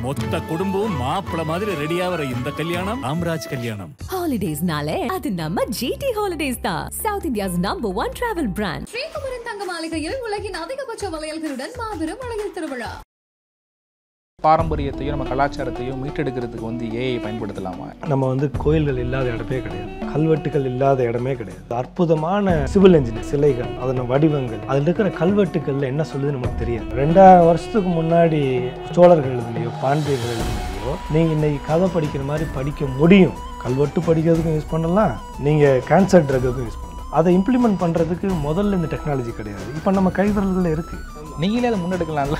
மொத்த குடும்பம் மாப்பிள்ள மாதிரி ரெடியாவற இந்த கல்யாணம் ராம்ராஜ் கல்யாணம். ஹாலிடேஸ்னாலே அது நம்ம GT ஹாலிடேஸ் தான். South India's number 1 travel brand. Sri Kumaran தங்க மாளிகையில் உலகின் அதிகபட்ச வளையல்களுடன் மாபெரும் அழகில் திருவிழா. பாரம்பரியத்தையும் நம்ம கலாச்சாரத்தையும் மீட்டெடுக்கிறதுக்கு வந்து ஏஐ பயன்படுத்தலாமா? நம்ம கோயில்கள் இல்லாத இடமே கிடையாது, கல்வெட்டுகள் இல்லாத இடமே கிடையாது. அற்புதமான சிவில் இன்ஜினியர் சிலைகள், அதன வடிவங்கள், அதில் இருக்கிற கல்வெட்டுகள்ல என்ன சொல்லுது நமக்கு தெரியாது. 2000 வருஷத்துக்கு முன்னாடி சோழர்கள் எழுதுலையோ பாண்டியர்கள் எழுதுலையோ நீங்கள் இன்னைக்கு கதை படிக்கிற மாதிரி படிக்க முடியும். கல்வெட்டு படிக்கிறதுக்கும் யூஸ் பண்ணலாம், நீங்கள் கேன்சர் ட்ரக்குக்கும் யூஸ் பண்ணலாம். அதை இம்ப்ளிமெண்ட் பண்ணுறதுக்கு முதல்ல இந்த டெக்னாலஜி கிடையாது, இப்போ நம்ம கைவிரல்களில் இருக்குது. நீங்களே அதை முன்னெடுக்கலாம்ல.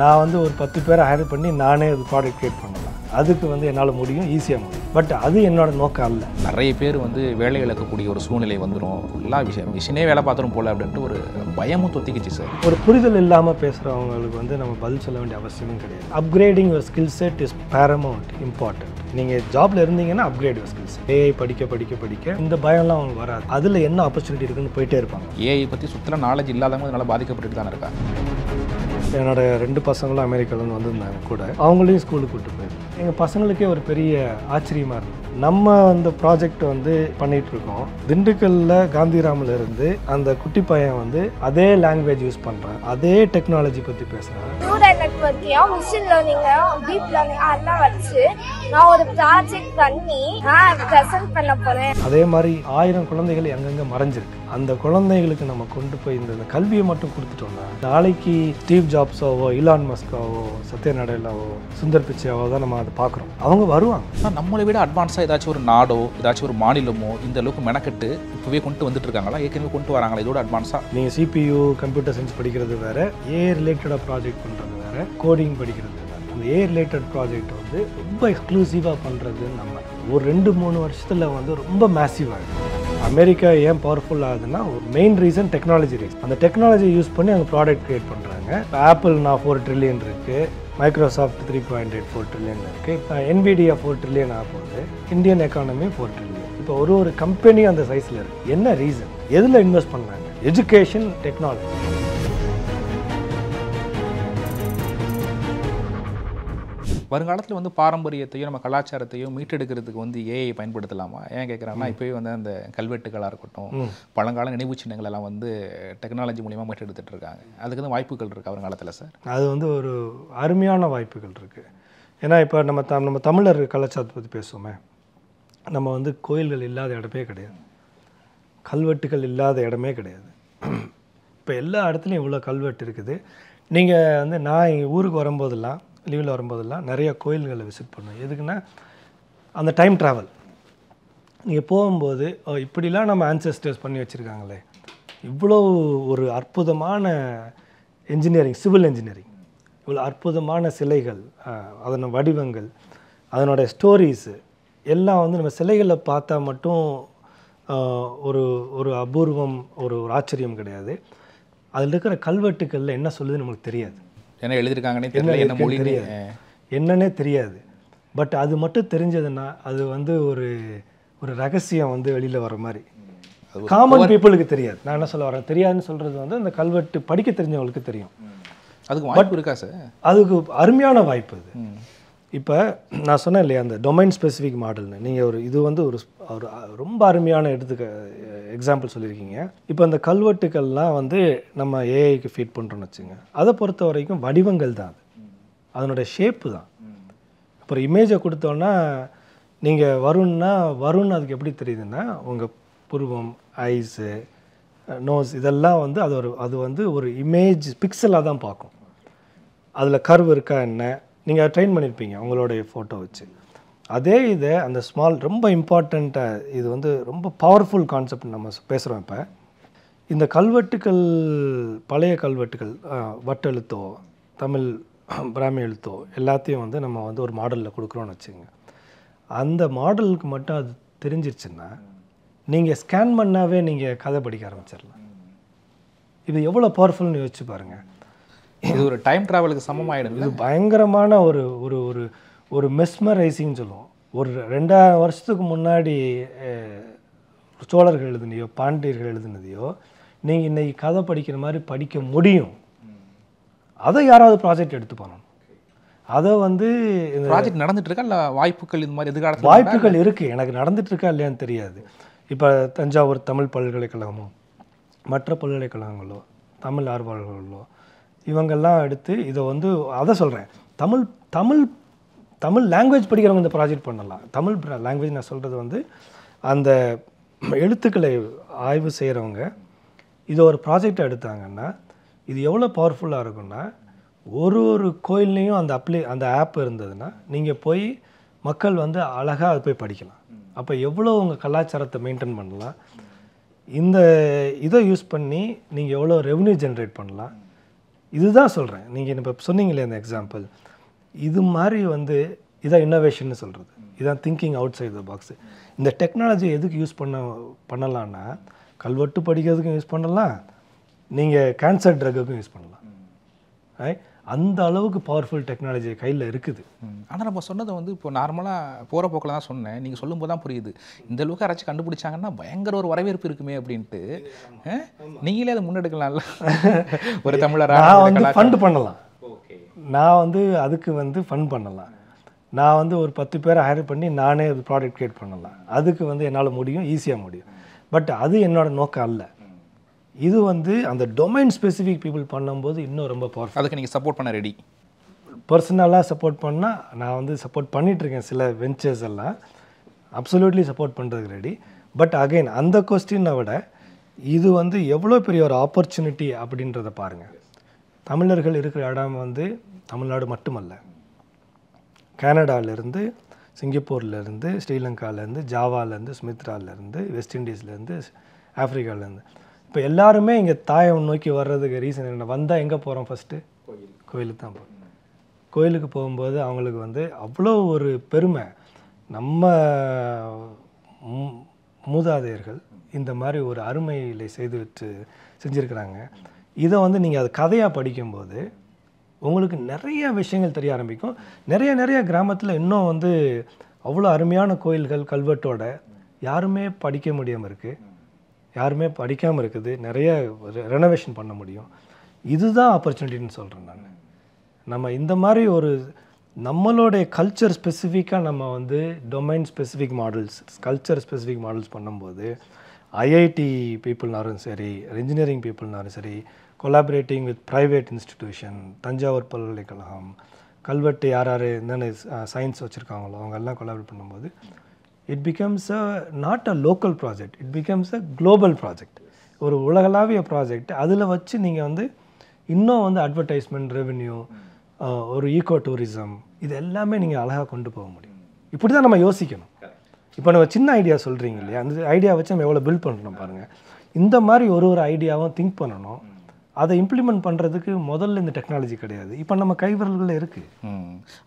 நான் ஒரு 10 பேரை ஹையர் பண்ணி நானே அது ப்ராடக்ட் கிரியேட் பண்ணலாம். அதுக்கு என்னால் முடியும், ஈஸியாக முடியும். பட் அது என்னோட நோக்கம் அல்ல. நிறைய பேர் வேலை இழக்கக்கூடிய ஒரு சூழ்நிலை வந்துடும். எல்லா விஷயம் மிஷினே வேலை பார்த்துரும் போல அப்படின்ட்டு ஒரு பயமும் தொத்திக்கிச்சு சார். ஒரு புரிதல் இல்லாமல் பேசுகிறவங்களுக்கு நம்ம பதில் சொல்ல வேண்டிய அவசியமும் கிடையாது. Upgrading your skill set is Paramount important. நீங்கள் ஜாப்ல இருந்தீங்கன்னா அப்கிரேட் யுவர் ஸ்கில்ஸ். ஏஐ படிக்க இந்த பயம்லாம் அவங்களுக்கு வராது. அதில் என்ன ஆப்பர்ச்சுனிட்டி இருக்குன்னு போயிட்டே இருப்பாங்க. ஏஐ பற்றி சுத்தலாம் நாலேஜ் இல்லாதவங்க அதனால் பாதிக்கப்பட்டு தானே இருக்காங்க. என்னோட 2 பசங்களும் அமெரிக்காவில் வந்திருந்தாங்க கூட, அவங்களையும் ஸ்கூலுக்கு கூப்பிட்டு போயிருந்தேன். எங்கள் பசங்களுக்கே ஒரு பெரிய ஆச்சரியமாக இருந்தது. நம்ம அந்த ப்ராஜெக்ட் பண்ணிகிட்டு இருக்கோம். திண்டுக்கல்ல காந்திராமில் இருந்து அந்த குட்டி பையன் அதே லாங்குவேஜ் யூஸ் பண்ணுறான், அதே டெக்னாலஜி பற்றி பேசுகிறான். நியூரல் நெட்வொர்க்கையும் மிஷின் லேர்னிங்கையும் டீப் லேர்னிங் அதெல்லாம் வச்சு நான் ஒரு ப்ராஜெக்ட் பண்ணி ப்ரெசென்ட் பண்ண போகிறேன். அதே மாதிரி 1000 குழந்தைகள் எங்கெங்கே மறைஞ்சிருக்கு. அந்த குழந்தைகளுக்கு நம்ம கொண்டு போய் இந்த கல்வியை மட்டும் கொடுத்துட்டோம்னா, நாளைக்கு ஸ்டீவ் ஜாப்ஸாவோ இலான் மஸ்காவோ சத்ய நடேலாவோ சுந்தர் பிச்சையாவோ தான் நம்ம அதை பார்க்குறோம். அவங்க வருவாங்க. ஆனால் நம்மளை விட அட்வான்ஸாக ஏதாச்சும் ஒரு நாடோ ஏதாச்சும் ஒரு மாநிலமோ இந்த அளவுக்கு மெனக்கெட்டு இப்போவே கொண்டு வந்துட்டு இருக்காங்களா? ஏற்கனவே கொண்டு வராங்களா? இதோட அட்வான்ஸாக நீங்கள் CPU கம்ப்யூட்டர் சயின்ஸ் படிக்கிறது வேறு, ஏ ரிலேட்டடாக ப்ராஜெக்ட் பண்ணுறது வேறு, கோடிங் படிக்கிறது வேறு. அந்த ஏ ரிலேட்டட் ப்ராஜெக்ட் ரொம்ப எக்ஸ்க்ளூசிவாக பண்ணுறது நம்ம ஒரு 2-3 வருஷத்தில் ரொம்ப மேசிவாக இருக்குது. அமெரிக்கா ஏன் பவர்ஃபுல் ஆகுதுன்னா ஒரு மெயின் ரீசன் டெக்னாலஜி ரீசன். அந்த டெக்னாலஜி யூஸ் பண்ணி அந்த ப்ராடக்ட் கிரியேட் பண்ணுறாங்க. ஆப்பிள் 4 ட்ரில்லியன் இருக்குது, மைக்ரோசாஃப்ட் 3.84 ட்ரில்லியன் இருக்குது, NVIDIA 4 ட்ரில்லியன் ஆக போகுது, இந்தியன் எக்கானமி 4 ட்ரில்லியன். இப்போ ஒரு கம்பெனி அந்த சைஸில் இருக்குது. என்ன ரீசன்? எதில் இன்வெஸ்ட் பண்ணாங்க? Education, technology. வருங்காலத்தில் பாரம்பரியத்தையும் நம்ம கலாச்சாரத்தையும் மீட்டெடுக்கிறதுக்கு ஏஐ பயன்படுத்தலாமா? ஏன் கேட்குறாங்கன்னா, இப்போவே அந்த கல்வெட்டுகளாக இருக்கட்டும், பழங்கால நினைவு சின்னங்கள் எல்லாம் டெக்னாலஜி மூலிமா மீட்டெடுத்துட்டு இருக்காங்க. அதுக்கு வாய்ப்புகள் இருக்குது வருங்காலத்தில் சார்? அது ஒரு அருமையான வாய்ப்புகள் இருக்குது. ஏன்னா இப்போ நம்ம தமிழர் கலாச்சாரத்தை பற்றி பேசுவோமே, நம்ம கோயில்கள் இல்லாத இடமே கிடையாது, கல்வெட்டுகள் இல்லாத இடமே கிடையாது. இப்போ எல்லா இடத்துலையும் இவ்வளோ கல்வெட்டு இருக்குது. நீங்கள் நான் எங்கள் ஊருக்கு வரும்போதெல்லாம், லீவில் வரும்போதெல்லாம் நிறைய கோயில்களை விசிட் பண்ணுவேன். எதுக்குன்னா அந்த டைம் ட்ராவல். நீங்கள் போகும்போது இப்படிலாம் நம்ம ஆன்செஸ்டர்ஸ் பண்ணி வச்சுருக்காங்களே, இவ்வளோ ஒரு அற்புதமான இன்ஜினியரிங், சிவில் இன்ஜினியரிங், இவ்வளோ அற்புதமான சிலைகள், அதன வடிவங்கள், அதனோட ஸ்டோரிஸு எல்லாம் நம்ம சிலைகளை பார்த்தா மட்டும் ஒரு அபூர்வம், ஒரு ஆச்சரியம் கிடையாது. அதில் இருக்கிற கல்வெட்டுக்களில் என்ன சொல்லுதுன்னு நம்மளுக்கு தெரியாது. என்ன எழுதியிருக்காங்கன்னே தெரியல, என்ன மொழி தெரியாது, என்னன்னே தெரியாது. பட் அது மட்டும் தெரிஞ்சதுன்னா அது ஒரு ரகசியம் வெளியில் வர மாதிரி. காமன் பீப்புளுக்கு தெரியாது. நான் என்ன சொல்ல வரேன், தெரியாதுன்னு சொல்கிறது அந்த கல்வெட்டு படிக்க தெரிஞ்சவங்களுக்கு தெரியும். அதுக்கு வாய்ப்பு இருக்கா சார்? அதுக்கு அருமையான வாய்ப்பு அது. இப்போ நான் சொன்னேன் இல்லையா, அந்த டொமைன் ஸ்பெசிஃபிக் மாடல்னு, நீங்கள் இது ஒரு ரொம்ப அருமையான எக்ஸாம்பிள் சொல்லியிருக்கீங்க. இப்போ அந்த கல்வெட்டுக்கள்லாம் நம்ம ஏஐக்கு ஃபீட் பண்ணுறோன்னு வச்சுங்க. அதை பொறுத்த வரைக்கும் வடிவங்கள் தான் அது, அதனோட ஷேப்பு தான். அப்புறம் இமேஜை கொடுத்தோன்னா நீங்கள் வருண் அதுக்கு எப்படி தெரியுதுன்னா, உங்கள் புருவம், ஐஸு, நோஸ் இதெல்லாம் அது ஒரு இமேஜ் பிக்சலாக தான் பார்க்கும். அதில் கர்வ் இருக்கா என்ன, நீங்கள் ட்ரெயின் பண்ணியிருப்பீங்க உங்களுடைய ஃபோட்டோ வச்சு. அதே இதை அந்த ரொம்ப இம்பார்ட்டண்ட்டாக இது ரொம்ப பவர்ஃபுல் கான்செப்ட் நம்ம பேசுகிறோம். இப்போ இந்த கல்வெட்டுக்கள், பழைய கல்வெட்டுக்கள், வட்டெழுத்தோ தமிழ் பிராமி எழுத்தோ எல்லாத்தையும் நம்ம ஒரு மாடலில் கொடுக்குறோன்னு வச்சுக்கோங்க. அந்த மாடலுக்கு மட்டும் அது தெரிஞ்சிருச்சுன்னா நீங்கள் ஸ்கேன் பண்ணாவே நீங்கள் கதை படிக்க ஆரம்பிச்சிடலாம். இது எவ்வளோ பவர்ஃபுல்னு யோசிச்சு பாருங்கள். இது ஒரு டைம் ட்ராவலுக்கு சமமாயிடும். இது பயங்கரமான ஒரு மெஸ்மரைசிங் சொல்லுவோம். ஒரு 2000 வருஷத்துக்கு முன்னாடி சோழர்கள் எழுதுனையோ பாண்டியர்கள் எழுதுனதையோ நீங்கள் இன்றைக்கி கதை படிக்கிற மாதிரி படிக்க முடியும். அதை யாராவது ப்ராஜெக்ட் எடுத்து பண்ணணும். அதை வந்து ப்ராஜெக்ட் நடந்துட்டு இருக்கா இல்லை வாய்ப்புகள் இந்த மாதிரி எதிர்காலத்தில் வாய்ப்புகள் இருக்குது. எனக்கு நடந்துட்டு இருக்கா இல்லையான்னு தெரியாது. இப்போ தஞ்சாவூர் தமிழ் பல்கலைக்கழகமோ மற்ற பல்கலைக்கழகங்களோ தமிழ் ஆர்வலர்களோ இவங்கெல்லாம் எடுத்து இதை வந்து அதை சொல்கிறேன், தமிழ் தமிழ் தமிழ் லாங்குவேஜ் படிக்கிறவங்க இந்த ப்ராஜெக்ட் பண்ணலாம். தமிழ் லாங்குவேஜ் நான் சொல்கிறது வந்து அந்த எழுத்துக்களை ஆய்வு செய்கிறவங்க இதை ஒரு ப்ராஜெக்டை எடுத்தாங்கன்னா இது எவ்வளோ பவர்ஃபுல்லாக இருக்குன்னா, ஒரு ஒரு கோயில்லையும் அந்த ஆப் இருந்ததுன்னா நீங்கள் போய் மக்கள் வந்து அழகாக அது போய் படிக்கலாம். அப்போ எவ்வளோ உங்கள் கலாச்சாரத்தை மெயின்டைன் பண்ணலாம், இந்த இதை யூஸ் பண்ணி நீங்கள் எவ்வளோ ரெவன்யூ ஜென்ரேட் பண்ணலாம். இதுதான் சொல்கிறேன். நீங்கள் இப்போ சொன்னீங்களே இந்த எக்ஸாம்பிள், இது மாதிரி வந்து இதான் இன்னோவேஷன்னு சொல்கிறது, இதான் thinking outside the box. இந்த டெக்னாலஜி எதுக்கு யூஸ் பண்ணலான்னா கல்வெட்டு படிக்கிறதுக்கும் யூஸ் பண்ணலாம், நீங்கள் கேன்சர் ட்ரக்குக்கும் யூஸ் பண்ணலாம். அந்த அளவுக்கு பவர்ஃபுல் டெக்னாலஜி கையில் இருக்குது. ஆனால் நம்ம சொன்னதை வந்து இப்போ நார்மலாக போகிற போக்கில் தான் சொன்னேன், நீங்கள் சொல்லும்போது தான் புரியுது இந்த அளவுக்கு யாராச்சும் கண்டுபிடிச்சாங்கன்னா பயங்கர ஒரு வரவேற்பு இருக்குமே அப்படின்ட்டு. நீங்களே அதை முன்னெடுக்கலாம்ல ஒரு தமிழராக. நான் வந்து ஃபண்ட் பண்ணலாம், நான் வந்து அதுக்கு வந்து ஃபண்ட் பண்ணலாம், நான் வந்து ஒரு 10 பேரை ஹையர் பண்ணி நானே அது ப்ராடக்ட் கிரியேட் பண்ணலாம். அதுக்கு வந்து என்னால் முடியும், ஈஸியாக முடியும். பட் அது என்னோட நோக்கம் அல்ல. இது வந்து அந்த டொமைன் ஸ்பெசிஃபிக் பீப்புள் பண்ணும்போது இன்னும் ரொம்ப பவர்ஃபுல். அதுக்கு நீங்கள் சப்போர்ட் பண்ண ரெடி? பர்சனலாக சப்போர்ட் பண்ணால் நான் வந்து சப்போர்ட் பண்ணிகிட்ருக்கேன். சில வெஞ்சர்ஸ் எல்லாம் அப்சல்யூட்லி சப்போர்ட் பண்ணுறதுக்கு ரெடி. பட் அகைன் அந்த கொஸ்டினை விட இது வந்து எவ்வளோ பெரிய ஒரு ஆப்பர்ச்சுனிட்டி அப்படின்றத பாருங்கள். தமிழர்கள் இருக்கிற இடம் வந்து தமிழ்நாடு மட்டுமல்ல, கனடாவிலேருந்து, சிங்கப்பூர்லேருந்து, ஸ்ரீலங்காலேருந்து, ஜாவாலேருந்து, சுமித்ராலேருந்து, வெஸ்ட் இண்டீஸ்லேருந்து, ஆஃப்ரிக்காலேருந்து, இப்போ எல்லாருமே இங்கே தாயம் நோக்கி வர்றதுக்கு ரீசன் என்ன? வந்தால் எங்கே போகிறோம்? ஃபஸ்ட்டு கோயிலுக்கு தான் போகிறோம். கோயிலுக்கு போகும்போது அவங்களுக்கு வந்து அவ்வளோ ஒரு பெருமை. நம்ம மூதாதையர்கள் இந்த மாதிரி ஒரு அருமையிலை செஞ்சுருக்கிறாங்க. இதை வந்து நீங்கள் அது கதையாக படிக்கும்போது உங்களுக்கு நிறைய விஷயங்கள் தெரிய ஆரம்பிக்கும். நிறைய கிராமத்தில் இன்னும் வந்து அவ்வளோ அருமையான கோயில்கள் கல்வெட்டோட யாருமே படிக்க முடியாமல் இருக்குது, யாருமே படிக்காமல் இருக்குது. நிறைய ரெனோவேஷன் பண்ண முடியும். இதுதான் ஆப்பர்ச்சுனிட்டின்னு சொல்கிறேன் நான். நம்ம இந்த மாதிரி ஒரு நம்மளுடைய கல்ச்சர் ஸ்பெசிஃபிக்காக நம்ம வந்து domain specific models, culture specific models பண்ணும்போது ஐஐடி பீப்புள்னாலும் சரி, இன்ஜினியரிங் பீப்புள்னாலும் சரி, collaborating with private institution, Thanjavur பல்கலைக்கழகம், கல்வெட்டு யார் என்னென்ன சயின்ஸ் வச்சுருக்காங்களோ அவங்கெல்லாம் கொலாபரேட் பண்ணும்போது it becomes not a local project, it becomes a global project, ஒரு உலகளாவிய ப்ராஜெக்ட். அதில் வச்சு நீங்கள் வந்து இன்னும் வந்து அட்வர்டைஸ்மெண்ட், ரெவென்யூ, ஒரு ஈகோ டூரிசம், இது எல்லாமே நீங்கள் அழகாக கொண்டு போக முடியும். இப்படி தான் நம்ம யோசிக்கணும். இப்போ நம்ம சின்ன ஐடியா சொல்கிறீங்க இல்லையா, அந்த ஐடியா வச்சு நம்ம எவ்வளோ பில்ட் பண்ணுறோம் பாருங்கள். இந்த மாதிரி ஒரு ஐடியாவும் திங்க் பண்ணணும். அதை இம்ப்ளிமெண்ட் பண்ணுறதுக்கு முதல்ல இந்த டெக்னாலஜி கிடையாது, இப்போ நம்ம கைவிரல்களில் இருக்குது.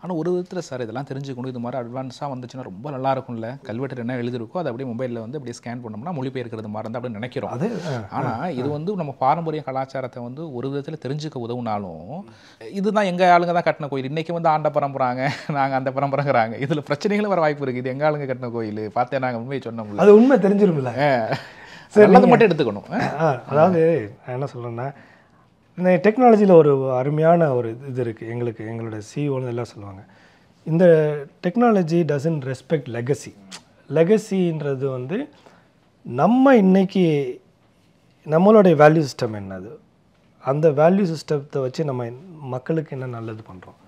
ஆனால் ஒரு விதத்தில் சார் இதெல்லாம் தெரிஞ்சுக்கணும். இது மாதிரி அட்வான்ஸாக வந்துச்சுன்னா ரொம்ப நல்லா இருக்கும்ல. கல்வெட்டு என்ன எழுதிருக்கோ அதை அப்படியே மொபைலில் வந்து அப்படியே ஸ்கேன் பண்ணோம்னா மொழிபெயர்க்கிறது மாதிரி இருந்தால் அப்படின்னு நினைக்கிறோம். அது ஆனால் இது வந்து நம்ம பாரம்பரிய கலாச்சாரத்தை வந்து ஒரு விதத்தில் தெரிஞ்சுக்க உதவுனாலும், இதுதான் எங்கள் ஆளுங்க தான் கட்டின கோயில், இன்றைக்கி வந்து ஆண்ட பரம்புறாங்க, நாங்கள் அந்த பரம்பரைங்கிறாங்க, இதில் பிரச்சனைகளும் வர வாய்ப்பு இருக்குது. இது எங்கள் ஆளுங்க கட்டின கோயில் பார்த்தேன் நாங்கள் உண்மையை சொன்னோம்ல, அது உண்மை தெரிஞ்சிருமில்ல. சரி, அது மட்டும் எடுத்துக்கணும். அதாவது நான் என்ன சொல்கிறேன்னா, இந்த டெக்னாலஜியில் ஒரு அருமையான ஒரு இது இருக்குது. எங்களோட சிஓன்னு எல்லாம் சொல்லுவாங்க, இந்த டெக்னாலஜி டசன்ட் ரெஸ்பெக்ட் லெகசி. லெகசின்றது வந்து நம்ம இன்னைக்கு நம்மளுடைய வேல்யூ சிஸ்டம் என்னது, அந்த வேல்யூ சிஸ்டத்தை வச்சு நம்ம மக்களுக்கு என்ன நல்லது பண்ணுறோம்,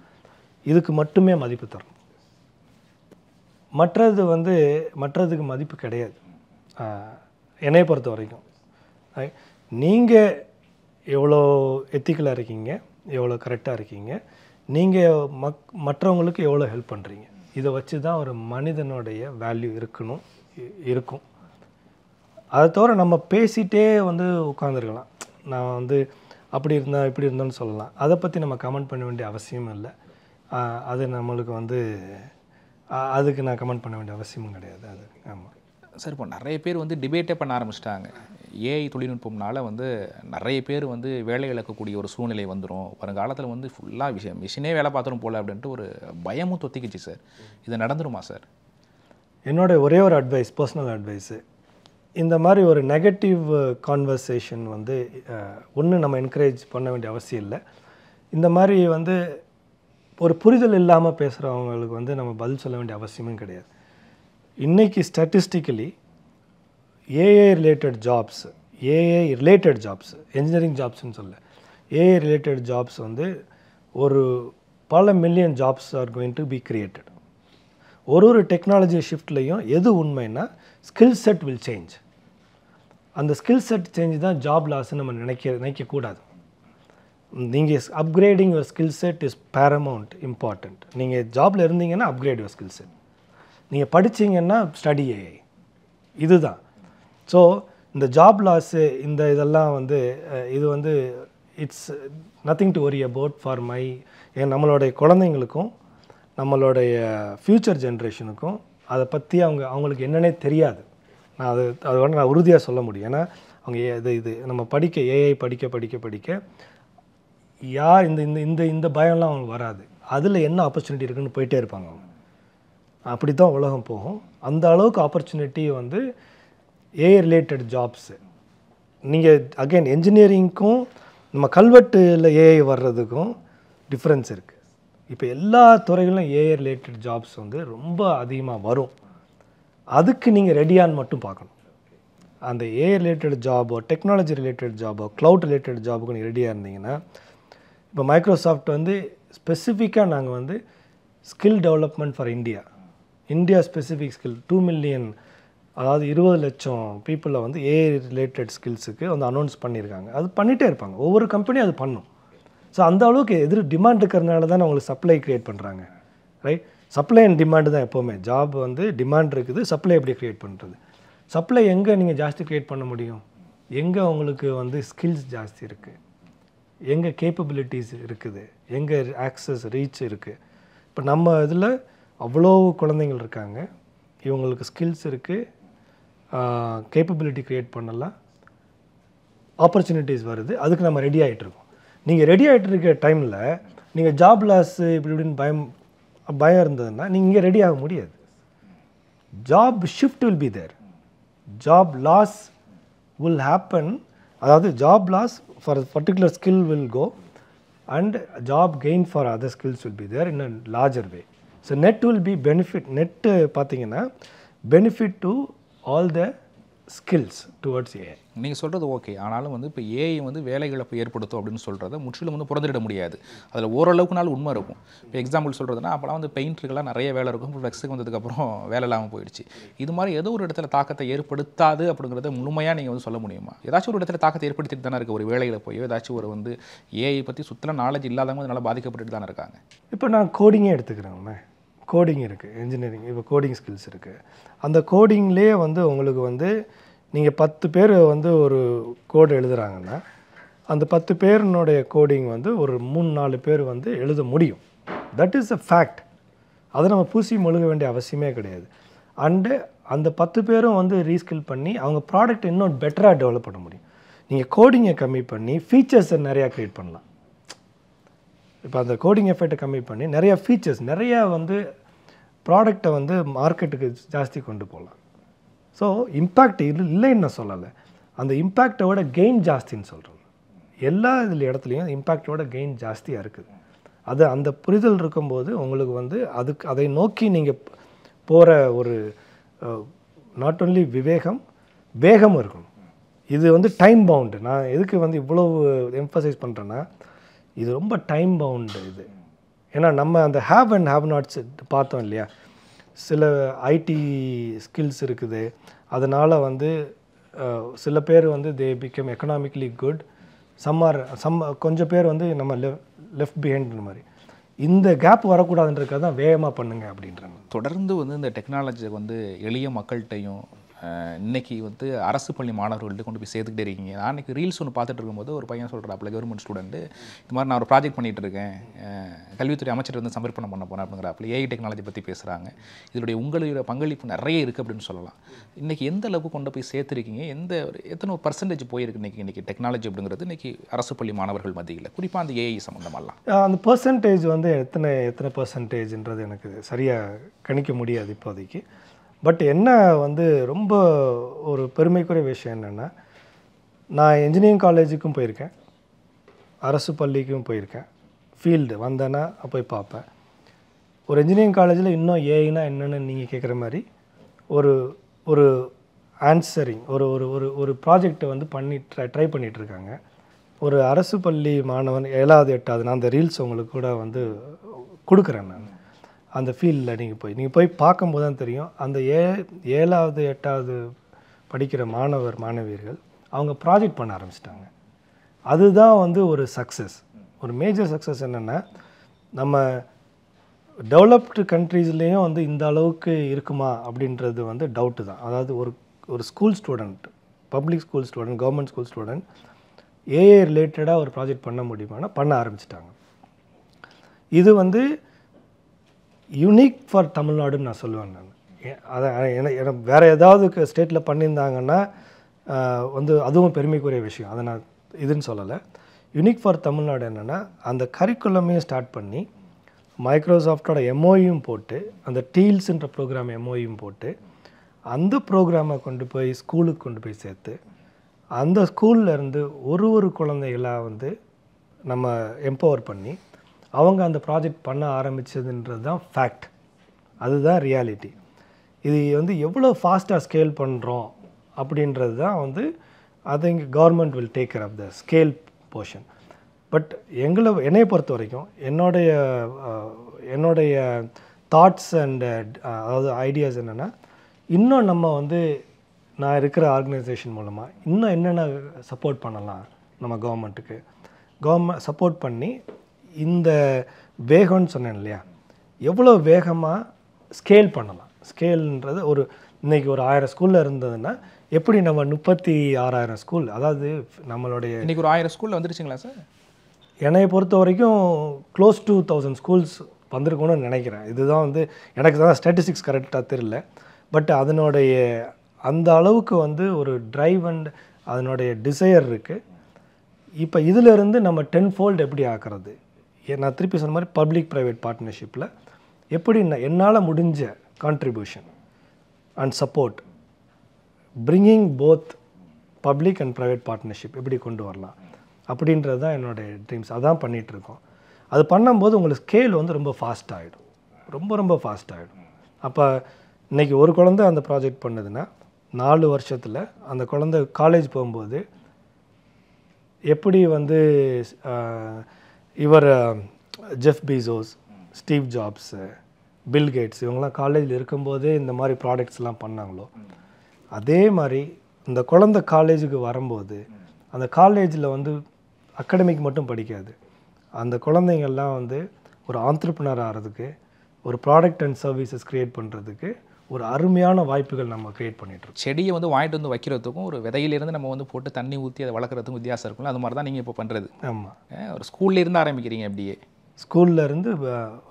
இதுக்கு மட்டுமே மதிப்பு தரணும். மற்றதுக்கு மதிப்பு கிடையாது என்னை பொறுத்த வரைக்கும். நீங்கள் எவ்வளோ எத்திக்கலாக இருக்கீங்க, எவ்வளோ கரெக்டாக இருக்கீங்க, நீங்கள் மற்றவங்களுக்கு எவ்வளோ ஹெல்ப் பண்ணுறீங்க, இதை வச்சு தான் ஒரு மனிதனுடைய வேல்யூ இருக்கும். அதை தவிர நம்ம பேசிகிட்டே வந்து உட்காந்துருக்கலாம். நான் வந்து அப்படி இருந்தேன் இப்படி இருந்தேன்னு சொல்லலாம். அதை பற்றி நம்ம கமெண்ட் பண்ண வேண்டிய அவசியமும் இல்லை. அது நம்மளுக்கு வந்து அதுக்கு நான் கமெண்ட் பண்ண வேண்டிய அவசியமும் கிடையாது. அது ஆமாம் சார். இப்போ நிறைய பேர் வந்து டிபேட்டே பண்ண ஆரம்பிச்சிட்டாங்க. ஏஐ தொழில்நுட்பம்னால வந்து நிறைய பேர் வந்து வேலை இழக்கக்கூடிய ஒரு சூழ்நிலை வந்துடும், வருங்காலத்தில் வந்து ஃபுல்லாக மிஷினே வேலை பார்த்துரும் போல் அப்படின்ட்டு ஒரு பயமும் தொத்திக்கிச்சு சார். இது நடந்துருமா சார்? என்னோட ஒரே ஒரு அட்வைஸ், பர்சனல் அட்வைஸு, இந்த மாதிரி ஒரு நெகட்டிவ் கான்வர்சேஷன் வந்து ஒன்று நம்ம என்கரேஜ் பண்ண வேண்டிய அவசியம் இல்லை. இந்த மாதிரி வந்து ஒரு புரிதல் இல்லாமல் பேசுகிறவங்களுக்கு வந்து நம்ம பதில் சொல்ல வேண்டிய அவசியமும் கிடையாது. இன்றைக்கி statistically AI related jobs engineering ஜாப்ஸ்ன்னு சொல்ல, ஏஐ ரிலேட்டட் ஜாப்ஸ் வந்து ஒரு பல million jobs are going to be created. ஒரு டெக்னாலஜி ஷிஃப்ட்லேயும் எது உண்மைன்னா ஸ்கில் செட் வில் சேஞ்ச். அந்த ஸ்கில் செட் சேஞ்ச் தான் ஜாப் லாஸ்ன்னு நம்ம நினைக்கக்கூடாது. நீங்கள் upgrading your skill set is paramount important. நீங்கள் ஜாபில் இருந்தீங்கன்னா அப்கிரேட் யுவர் ஸ்கில் செட். நீங்கள் படித்தீங்கன்னா ஸ்டடி ஏஐ. இதுதான். ஸோ இந்த ஜாப் லாஸு இந்த இதெல்லாம் வந்து இது வந்து it's nothing to worry about for நம்மளுடைய குழந்தைங்களுக்கும் நம்மளுடைய ஃப்யூச்சர் ஜென்ரேஷனுக்கும் அதை பற்றி அவங்களுக்கு என்னன்னே தெரியாது. அது வந்து நான் உறுதியாக சொல்ல முடியும். ஏன்னா அவங்க இது நம்ம ஏஐ படிக்க யார் இந்த பயம்லாம் அவங்களுக்கு வராது. அதில் என்ன ஆப்பர்ச்சுனிட்டி இருக்குன்னு போயிட்டே இருப்பாங்க அவங்க. அப்படி தான் உலகம் போகும். அந்த அளவுக்கு ஆப்பர்ச்சுனிட்டி வந்து ஏஐ ரிலேட்டட் ஜாப்ஸு. நீங்கள் அகைன் என்ஜினியரிங்க்கும் நம்ம கல்வெட்டில் ஏஐ வர்றதுக்கும் டிஃப்ரென்ஸ் இருக்குது. இப்போ எல்லா துறைகளிலும் ஏஐ ரிலேட்டட் ஜாப்ஸ் வந்து ரொம்ப அதிகமாக வரும். அதுக்கு நீங்கள் ரெடியான்னு மட்டும் பார்க்கணும். அந்த ஏஐ ரிலேட்டட் ஜாபோ டெக்னாலஜி ரிலேட்டட் ஜாபோ க்ளவுட் ரிலேட்டட் ஜாபுக்கு நீங்கள் ரெடியாக இருந்தீங்கன்னா, இப்போ மைக்ரோசாஃப்ட் வந்து ஸ்பெசிஃபிக்காக நாங்கள் வந்து skill development for India specific skill 2 million, அதாவது 20 லட்சம் பீப்புளை வந்து ஏஐ ரிலேட்டட் ஸ்கில்ஸுக்கு வந்து அனௌன்ஸ் பண்ணியிருக்காங்க. அது பண்ணிகிட்டே இருப்பாங்க. ஒவ்வொரு கம்பெனியும் அது பண்ணும். ஸோ அந்த அளவுக்கு டிமாண்ட் இருக்கிறதுனால தான் அவங்களுக்கு சப்ளை க்ரியேட் பண்ணுறாங்க. ரைட்? சப்ளை அண்ட் டிமாண்டு தான் எப்போவுமே. ஜாப் வந்து டிமாண்ட் இருக்குது, சப்ளை எப்படி க்ரியேட் பண்ணுறது. சப்ளை எங்கே நீங்கள் ஜாஸ்தி க்ரியேட் பண்ண முடியும்? எங்கே உங்களுக்கு வந்து ஸ்கில்ஸ் ஜாஸ்தி இருக்குது, எங்கே கேப்பபிலிட்டிஸ் இருக்குது, எங்கே ஆக்சஸ் ரீச் இருக்குது. இப்போ நம்ம இதில் அவ்வளோ குழந்தைங்கள் இருக்காங்க, இவங்களுக்கு ஸ்கில்ஸ் இருக்குது, கேப்பபிலிட்டி க்ரியேட் பண்ணலாம், ஆப்பர்ச்சுனிட்டிஸ் வருது. அதுக்கு நம்ம ரெடி ஆகிட்டுருக்கோம். நீங்கள் ரெடி ஆகிட்டு இருக்க டைமில் நீங்கள் ஜாப் லாஸ் இப்படின்னு பயம் இருந்ததுன்னா நீங்கள் இங்கே ரெடி ஆக முடியாது. Job shift will be there, job loss will happen. அதாவது job loss for particular skill will go and job gain for other skills will be there in a larger way. So net will be benefit. Net பார்த்தீங்கன்னா benefit to all the skills towards AI. நீங்கள் சொல்கிறது okay. ஆனாலும் வந்து இப்போ AI வந்து வேலை இழப்பு ஏற்படுத்தும் அப்படின்னு சொல்கிறத முற்றிலும் வந்து புறந்திட முடியாது. அதில் ஓரளவுக்குனாலும் உண்மை இருக்கும். இப்போ எக்ஸாம்பிள் சொல்கிறதுனா, அப்போலாம் வந்து பெயிண்டருக்கெல்லாம் நிறைய வேலை இருக்கும். இப்போ ஃப்ளெக்ஸுக்கு வந்ததுக்கப்புறம் வேலை இல்லாமல் போயிடுச்சு. இது மாதிரி ஏதோ ஒரு இடத்துல தாக்கத்தை ஏற்படுத்தாது அப்படிங்கிறத முழுமையாக நீங்கள் வந்து சொல்ல முடியுமா? ஏதாச்சும் ஒரு இடத்துல தாக்கத்தை ஏற்படுத்திட்டு தானே இருக்குது. ஒரு வேலையில் போய் ஏதாச்சும் ஒரு வந்து ஏஐ பற்றி சுத்தலாம் நாலேஜ் இல்லாதவங்க அதனால் பாதிக்கப்பட்டு தானே இருக்காங்க. இப்போ நான் கோடிங்கே எடுத்துக்கிறேன். கோடிங் இருக்குது, என்ஜினியரிங், இப்போ கோடிங் ஸ்கில்ஸ் இருக்குது. அந்த கோடிங்லேயே வந்து உங்களுக்கு வந்து நீங்கள் 10 பேர் வந்து ஒரு கோடு எழுதுகிறாங்கன்னா அந்த 10 பேருனுடைய கோடிங் வந்து ஒரு 3-4 பேர் வந்து எழுத முடியும். That is a fact. அதை நம்ம பூசி மொழுக வேண்டிய அவசியமே கிடையாது. அண்டு அந்த 10 பேரும் வந்து ரீஸ்கில் பண்ணி அவங்க ப்ராடக்ட் இன்னும் பெட்டராக டெவலப் பண்ண முடியும். நீங்கள் கோடிங்கை கம்மி பண்ணி ஃபீச்சர்ஸை நிறையா க்ரியேட் பண்ணலாம். இப்போ அந்த கோடிங் எஃபெக்டை கம்மி பண்ணி நிறையா ஃபீச்சர்ஸ், நிறையா வந்து ப்ராடக்டை வந்து மார்க்கெட்டுக்கு ஜாஸ்தி கொண்டு போகலாம். ஸோ இம்பேக்ட் இல்லைன்னு நான் சொல்லலை, அந்த இம்பேக்டோட கெயின் ஜாஸ்தின்னு சொல்கிறேன். எல்லா இடத்துலையும் இம்பேக்டோட கெயின் ஜாஸ்தியாக இருக்குது. அந்த புரிதல் இருக்கும்போது உங்களுக்கு வந்து அதை நோக்கி நீங்கள் போகிற ஒரு நாட் ஒன்லி வேகம் இருக்கணும். இது வந்து டைம் பவுண்டு. நான் எதுக்கு வந்து இவ்வளோ எம்ஃபசைஸ் பண்ணுறேன்னா, இது ரொம்ப டைம் பவுண்டு இது. ஏன்னா நம்ம அந்த ஹேவ் அண்ட் ஹேவ் நாட்ஸ் பார்த்தோம் இல்லையா. சில ஐடி ஸ்கில்ஸ் இருக்குது, அதனால் வந்து சில பேர் வந்து தே பிகம் எக்கனாமிக்கலி குட், கொஞ்சம் பேர் வந்து நம்ம லெஃப்ட் பிஹைண்ட் மாதிரி. இந்த கேப் வரக்கூடாதுன்றதுக்காக தான் வேகமாக பண்ணுங்க அப்படின்றாங்க. தொடர்ந்து வந்து இந்த டெக்னாலஜி வந்து எளிய மக்கள்கிட்டையும் இன்றைக்கி வந்து அரசு பள்ளி மாணவர்கள்ட்ட கொண்டு போய் சேர்த்துக்கிட்டே இருக்கீங்க. நான் இன்றைக்கி ரீல்ஸ் ஒன்று பார்த்துட்டு இருக்கும்போது ஒரு பையன் சொல்கிறாப்புல, கவர்மெண்ட் ஸ்டூடெண்ட்டு, இது மாதிரி நான் ஒரு ப்ராஜெக்ட் பண்ணிகிட்டு இருக்கேன், கல்வித்துறை அமைச்சர் வந்து சமர்ப்பணம் பண்ண போகிறேன் அப்படிங்கிறாப்புல. ஏஐ டெக்னாலஜி பற்றி பேசுகிறாங்க. இதனுடைய உங்களுடைய பங்களிப்பு நிறைய இருக்குது அப்படின்னு சொல்லலாம். இன்றைக்கி எந்த அளவுக்கு கொண்டு போய் சேர்த்துருக்கீங்க? எத்தனை பர்சன்டேஜ் போயிருக்கு இன்றைக்கி டெக்னாலஜி அப்படிங்கிறது இன்றைக்கி அரசு பள்ளி மாணவர்கள் மத்தியில், குறிப்பாக அந்த ஏஐ சம்மந்தமெல்லாம்? அந்த பர்சன்டேஜ் வந்து எத்தனை பர்சன்டேஜ்ன்றது எனக்கு சரியாக கணிக்க முடியாது இப்போதைக்கு. பட் என்ன வந்து ரொம்ப ஒரு பெருமைக்குரிய விஷயம் என்னென்னா, நான் இன்ஜினியரிங் காலேஜுக்கும் போயிருக்கேன், அரசு பள்ளிக்கும் போயிருக்கேன், ஃபீல்டு வந்தேன்னா போய் பார்ப்பேன். ஒரு இன்ஜினியரிங் காலேஜில் இன்னும் ஏஐனா என்னென்னு நீங்கள் கேட்குற மாதிரி ஒரு ஒரு ஆன்சரிங் ஒரு ஒரு ஒரு ஒரு ப்ராஜெக்டை வந்து ட்ரை பண்ணிகிட்ருக்காங்க. ஒரு அரசு பள்ளி மாணவன் 7வது 8வது நான் அந்த ரீல்ஸ் உங்களுக்கு கூட வந்து கொடுக்குறேன். நான் அந்த ஃபீல்டில் நீங்கள் போய் பார்க்கும்போது தான் தெரியும். அந்த 7வது 8வது படிக்கிற மாணவியர்கள் அவங்க ப்ராஜெக்ட் பண்ண ஆரம்பிச்சிட்டாங்க. அதுதான் வந்து ஒரு சக்ஸஸ். ஒரு மேஜர் சக்ஸஸ் என்னென்னா, நம்ம டெவலப்டு கண்ட்ரீஸ்லேயும் வந்து இந்த அளவுக்கு இருக்குமா அப்படின்றது வந்து டவுட்டு தான். அதாவது ஒரு school student, public school student, government school student AI ரிலேட்டடாக ஒரு ப்ராஜெக்ட் பண்ண முடியுமானா பண்ண ஆரம்பிச்சிட்டாங்க. இது வந்து யூனிக் ஃபார் தமிழ்நாடுன்னு நான் சொல்லுவேன். நான் அதை வேறு ஏதாவது ஸ்டேட்டில் பண்ணியிருந்தாங்கன்னா வந்து அதுவும் பெருமைக்குரிய விஷயம். அதை நான் இதுன்னு சொல்லலை. யூனிக் ஃபார் தமிழ்நாடு என்னென்னா, அந்த கரிக்குலமையும் ஸ்டார்ட் பண்ணி மைக்ரோசாஃப்டோட எம்ஓயும் போட்டு, அந்த டீல்ஸுன்ற ப்ரோக்ராம் எம்ஓயும் போட்டு, அந்த ப்ரோக்ராமை கொண்டு போய் ஸ்கூலுக்கு கொண்டு போய் சேர்த்து, அந்த ஸ்கூல்லேருந்து ஒரு குழந்தைகளாக வந்து நம்ம எம்பவர் பண்ணி அவங்க அந்த ப்ராஜெக்ட் பண்ண ஆரம்பித்ததுன்றது தான் ஃபேக்ட். அதுதான் ரியாலிட்டி. இது வந்து எவ்வளோ ஃபாஸ்ட்டாக ஸ்கேல் பண்ணுறோம் அப்படின்றது தான் வந்து I think government will take care of the scale portion. But என்னையை பொறுத்த வரைக்கும் என்னுடைய தாட்ஸ் அண்ட் அதாவது ஐடியாஸ் என்னென்னா, இன்னும் நம்ம வந்து நான் இருக்கிற ஆர்கனைசேஷன் மூலமாக இன்னும் என்னென்ன சப்போர்ட் பண்ணலாம் நம்ம கவர்மெண்ட்டுக்கு சப்போர்ட் பண்ணி இந்த வேகம்னு சொன்னேன் இல்லையா, எவ்வளோ வேகமாக ஸ்கேல் பண்ணலாம். ஸ்கேல்ன்றது இன்றைக்கி ஒரு 1000 ஸ்கூலில் இருந்ததுன்னா எப்படி நம்ம 36,000 ஸ்கூல், அதாவது நம்மளுடைய இன்றைக்கி ஒரு 1000 ஸ்கூலில் வந்துருச்சுங்களா சார்? என்னை பொறுத்த வரைக்கும் க்ளோஸ் to 1000 ஸ்கூல்ஸ் வந்திருக்கணும்னு நினைக்கிறேன். இதுதான் வந்து எனக்கு தான் ஸ்டாட்டிஸ்டிக்ஸ் கரெக்டாக தெரியல. பட் அதனுடைய அந்த அளவுக்கு வந்து ஒரு டிரைவ் அண்ட் அதனுடைய டிசையர் இருக்குது. இப்போ இதிலிருந்து நம்ம 10-fold எப்படி ஆக்குறது, நான் திருப்பி சொன்ன மாதிரி பப்ளிக் ப்ரைவேட் பார்ட்னர்ஷிப்பில் எப்படி என்னால் முடிஞ்ச contribution and support bringing both public and private partnership எப்படி கொண்டு வரலாம் அப்படின்றது தான் என்னுடைய ட்ரீம்ஸ். அதான் பண்ணிகிட்ருக்கோம். அது பண்ணும்போது உங்களுக்கு ஸ்கேல் வந்து ரொம்ப ஃபாஸ்ட் ஆகிடும், ரொம்ப ஃபாஸ்ட் ஆகிடும். அப்போ இன்றைக்கி ஒரு குழந்தை அந்த ப்ராஜெக்ட் பண்ணுதுன்னா 4 வருஷத்தில் அந்த குழந்தை காலேஜ் போகும்போது எப்படி வந்து இவர் Jeff Bezos, Steve Jobs, Bill Gates இவங்கெல்லாம் காலேஜில் இருக்கும்போதே இந்த மாதிரி ப்ராடக்ட்ஸ்லாம் பண்ணாங்களோ, அதே மாதிரி இந்த குழந்தை காலேஜுக்கு வரும்போது அந்த காலேஜில் வந்து அகாடமிக் மட்டும் படிக்காது. அந்த குழந்தைங்கள்லாம் வந்து ஒரு ஆண்டர்ப்ரனர் ஆகிறதுக்கு, ஒரு ப்ராடக்ட் அண்ட் சர்வீசஸ் க்ரியேட் பண்ணுறதுக்கு ஒரு அருமையான வாய்ப்புகள் நம்ம க்ரியேட் பண்ணிகிட்ருக்கோம். செடியை வந்து வாங்கிட்டு வந்து வைக்கிறதுக்கும் ஒரு விதையிலேருந்து நம்ம வந்து போட்டு தண்ணி ஊற்றி அதை வளர்க்குறதுக்கும் வித்தியாசம் இருக்கும்ல, அது மாதிரி தான் நீங்கள் இப்போ பண்ணுறது. ஆமாம், ஒரு ஸ்கூல்லேருந்து ஆரம்பிக்கிறீங்க. அப்படியே ஸ்கூல்லேருந்து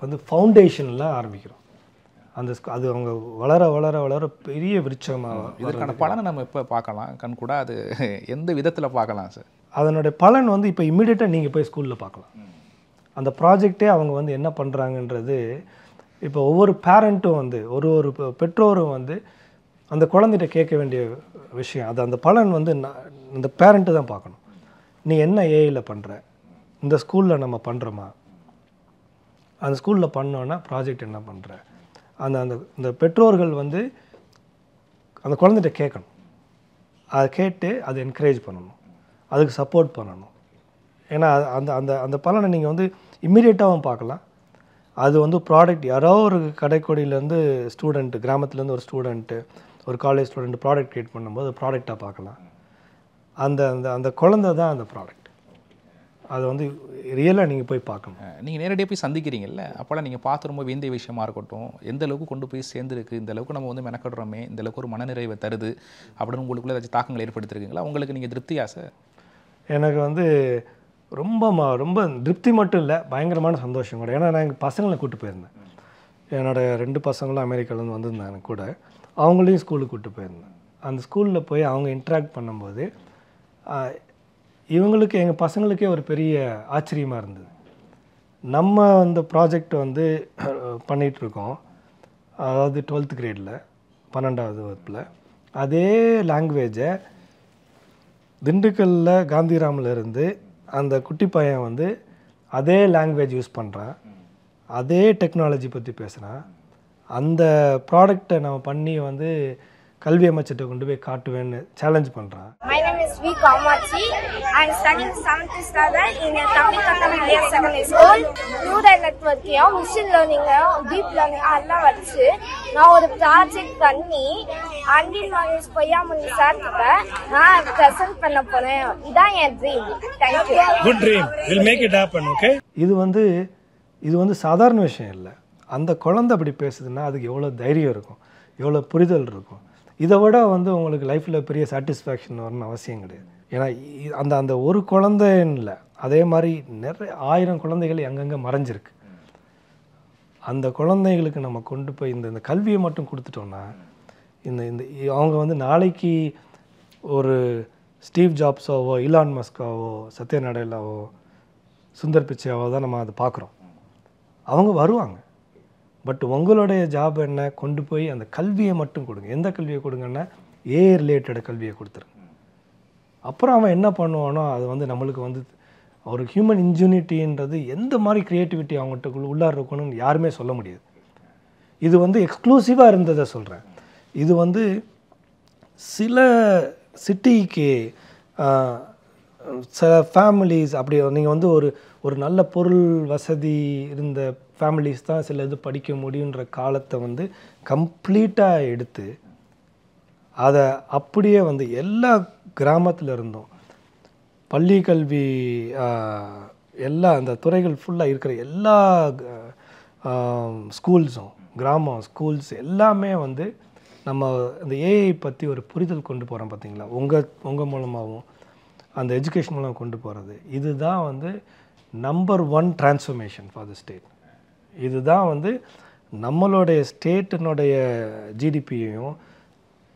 வந்து ஃபவுண்டேஷன்லாம் ஆரம்பிக்கிறோம். அது அவங்க வளர வளர வளர பெரிய விருட்சமாக. இதற்கான பலனை நம்ம எப்போ பார்க்கலாம் கண் கூட, அது எந்த விதத்தில் பார்க்கலாம் சார்? அதனுடைய பலன் வந்து இப்போ இம்மிடியட்டாக நீங்கள் போய் ஸ்கூலில் பார்க்கலாம். அந்த ப்ராஜெக்டே அவங்க வந்து என்ன பண்ணுறாங்கன்றது இப்போ ஒவ்வொரு பேரண்ட்டும் வந்து ஒரு பெற்றோரும் வந்து அந்த குழந்தைகிட்ட கேட்க வேண்டிய விஷயம். அது அந்த பலன் வந்து இந்த பேரண்ட்டு தான் பார்க்கணும். நீ என்ன ஏஐயில் பண்ணுற, இந்த ஸ்கூலில் நம்ம பண்ணுறோமா, அந்த ஸ்கூலில் பண்ணோன்னா ப்ராஜெக்ட் என்ன பண்ணுற, அந்த பெற்றோர்கள் வந்து அந்த குழந்தைகிட்ட கேட்கணும். அதை கேட்டு அதை என்கரேஜ் பண்ணணும், அதுக்கு சப்போர்ட் பண்ணணும். ஏன்னா அந்த பலனை நீங்கள் வந்து இம்மிடியேட்டாகவும் பார்க்கலாம். அது வந்து ப்ராடக்ட் யாரோ ஒரு கடைக்கோடியிலேருந்து ஸ்டூடெண்ட்டு, கிராமத்துலேருந்து ஒரு ஸ்டூடெண்ட்டு, ஒரு காலேஜ் ஸ்டூடெண்ட் ப்ராடக்ட் க்ரியேட் பண்ணும்போது ப்ராடக்டாக பார்க்கலாம். அந்த குழந்தை தான் அந்த ப்ராடக்ட். அதை வந்து ரியலாக நீங்கள் போய் பார்க்கணும். நீங்கள் நேரடியாக போய் சந்திக்கிறீங்கல்ல, அப்போல்லாம் நீங்கள் பார்த்து ரொம்ப வேண்டிய விஷயமா இருக்கட்டும், எந்த அளவுக்கு கொண்டு போய் சேர்ந்துருக்கு, இந்த அளவுக்கு நம்ம வந்து மெனக்கடுறோமே, இந்த அளவுக்கு ஒரு மனநிறைவை தருது அப்படின்னு உங்களுக்குள்ளே ஏதாச்சும் தாக்கங்கள் ஏற்படுத்திருக்கீங்களா? உங்களுக்கு நீங்கள் திருப்தியா சார்? எனக்கு வந்து ரொம்ப திருப்தி மட்டும் இல்லை, பயங்கரமான சந்தோஷம் கூட. ஏன்னா நான் எங்கள் பசங்களை கூப்பிட்டு போயிருந்தேன். என்னோடய 2 பசங்களும் அமெரிக்காவிலேருந்து வந்திருந்தாங்க கூட, அவங்களையும் ஸ்கூலுக்கு கூப்பிட்டு போயிருந்தேன். அந்த ஸ்கூலில் போய் அவங்க இன்ட்ராக்ட் பண்ணும்போது இவங்களுக்கு எங்கள் பசங்களுக்கே ஒரு பெரிய ஆச்சரியமாக இருந்தது. நம்ம அந்த ப்ராஜெக்ட் வந்து பண்ணிகிட்ருக்கோம், அதாவது 12th கிரேடில் 12வது வகுப்பில். அதே லாங்குவேஜை திண்டுக்கல்லில் காந்திராமில் இருந்து அந்த குட்டி பையன் வந்து அதே லாங்குவேஜ் யூஸ் பண்ணுறான், அதே டெக்னாலஜி பற்றி பேசுகிறான். அந்த ப்ராடக்டை நம்ம பண்ணி வந்து கல்வி அமைச்சர்கிட்ட கொண்டு போய் காட்டுவேன்னு சேலஞ்ச் பண்ணுறான். My name is V. Kamachi. I am studying 7th standard in Tamil Medium Secondary School. Neural network, machine learning, deep learning எல்லாம் வச்சு நான் ஒரு ப்ராஜெக்ட் பண்ணி அன்பில் மகேஷ் பொய்யாமொழி சார் கிட்ட நான் ப்ரெசென்ட் பண்ண போறேன். இதான் என் dream. Thank you. Good dream. Will make it happen. Okay, இது வந்து சாதாரண விஷயம் இல்லை. அந்த குழந்தை அப்படி பேசுதுன்னா அதுக்கு எவ்வளோ தைரியம் இருக்கும், எவ்வளோ புரிதல் இருக்கும். இதை விட வந்து உங்களுக்கு லைஃப்பில் பெரிய சாட்டிஸ்ஃபேக்ஷன் வரணும்னு அவசியம் கிடையாது. ஏன்னா அந்த ஒரு குழந்தைன்னு இல்லை, அதே மாதிரி நிறைய 1000 குழந்தைகள் எங்கெங்கே மறைஞ்சிருக்கு. அந்த குழந்தைகளுக்கு நம்ம கொண்டு போய் இந்த கல்வியை மட்டும் கொடுத்துட்டோம்னா இந்த அவங்க வந்து நாளைக்கு ஒரு ஸ்டீவ் ஜாப்ஸாவோ இலான் மஸ்காவோ சத்யா நடேலாவோ சுந்தர் பிச்சையாவோ தான் நம்ம அதை பார்க்குறோம். அவங்க வருவாங்க. பட் உங்களுடைய ஜாப் என்ன, கொண்டு போய் அந்த கல்வியை மட்டும் கொடுங்க. எந்த கல்வியை கொடுங்கன்னா ஏஐ ரிலேட்டட் கல்வியை கொடுத்துருங்க. அப்புறம் அவன் என்ன பண்ணுவானோ அது வந்து நம்மளுக்கு வந்து ஒரு ஹியூமன் இன்ஜினிட்டின்றது எந்த மாதிரி க்ரியேட்டிவிட்டி அவங்ககிட்ட உள்ளார இருக்கணும்னு யாருமே சொல்ல முடியாது. இது வந்து எக்ஸ்க்ளூசிவாக இருந்ததை சொல்கிறேன். இது வந்து சில சிட்டிக்கு சில ஃபேமிலிஸ் அப்படி நீங்கள் வந்து ஒரு நல்ல பொருள் வசதி இருந்த ஃபேமிலிஸ் தான் சில இது படிக்க முடியுன்ற காலத்தை வந்து கம்ப்ளீட்டாக எடுத்து அதை அப்படியே வந்து எல்லா கிராமத்தில் இருந்தும் பள்ளி கல்வி எல்லா அந்த துறைகள் ஃபுல்லாக இருக்கிற எல்லா ஸ்கூல்ஸும் கிராமம் ஸ்கூல்ஸ் எல்லாமே வந்து நம்ம இந்த ஏஐ பற்றி ஒரு புரிதல் கொண்டு போகிறோம் பார்த்தீங்களா, உங்கள் மூலமாகவும் அந்த எஜுகேஷன் மூலம் கொண்டு போகிறது. இதுதான் வந்து number 1 transformation for the state. இதுதான் வந்து நம்மளுடைய ஸ்டேட்டினுடைய ஜிடிபியையும்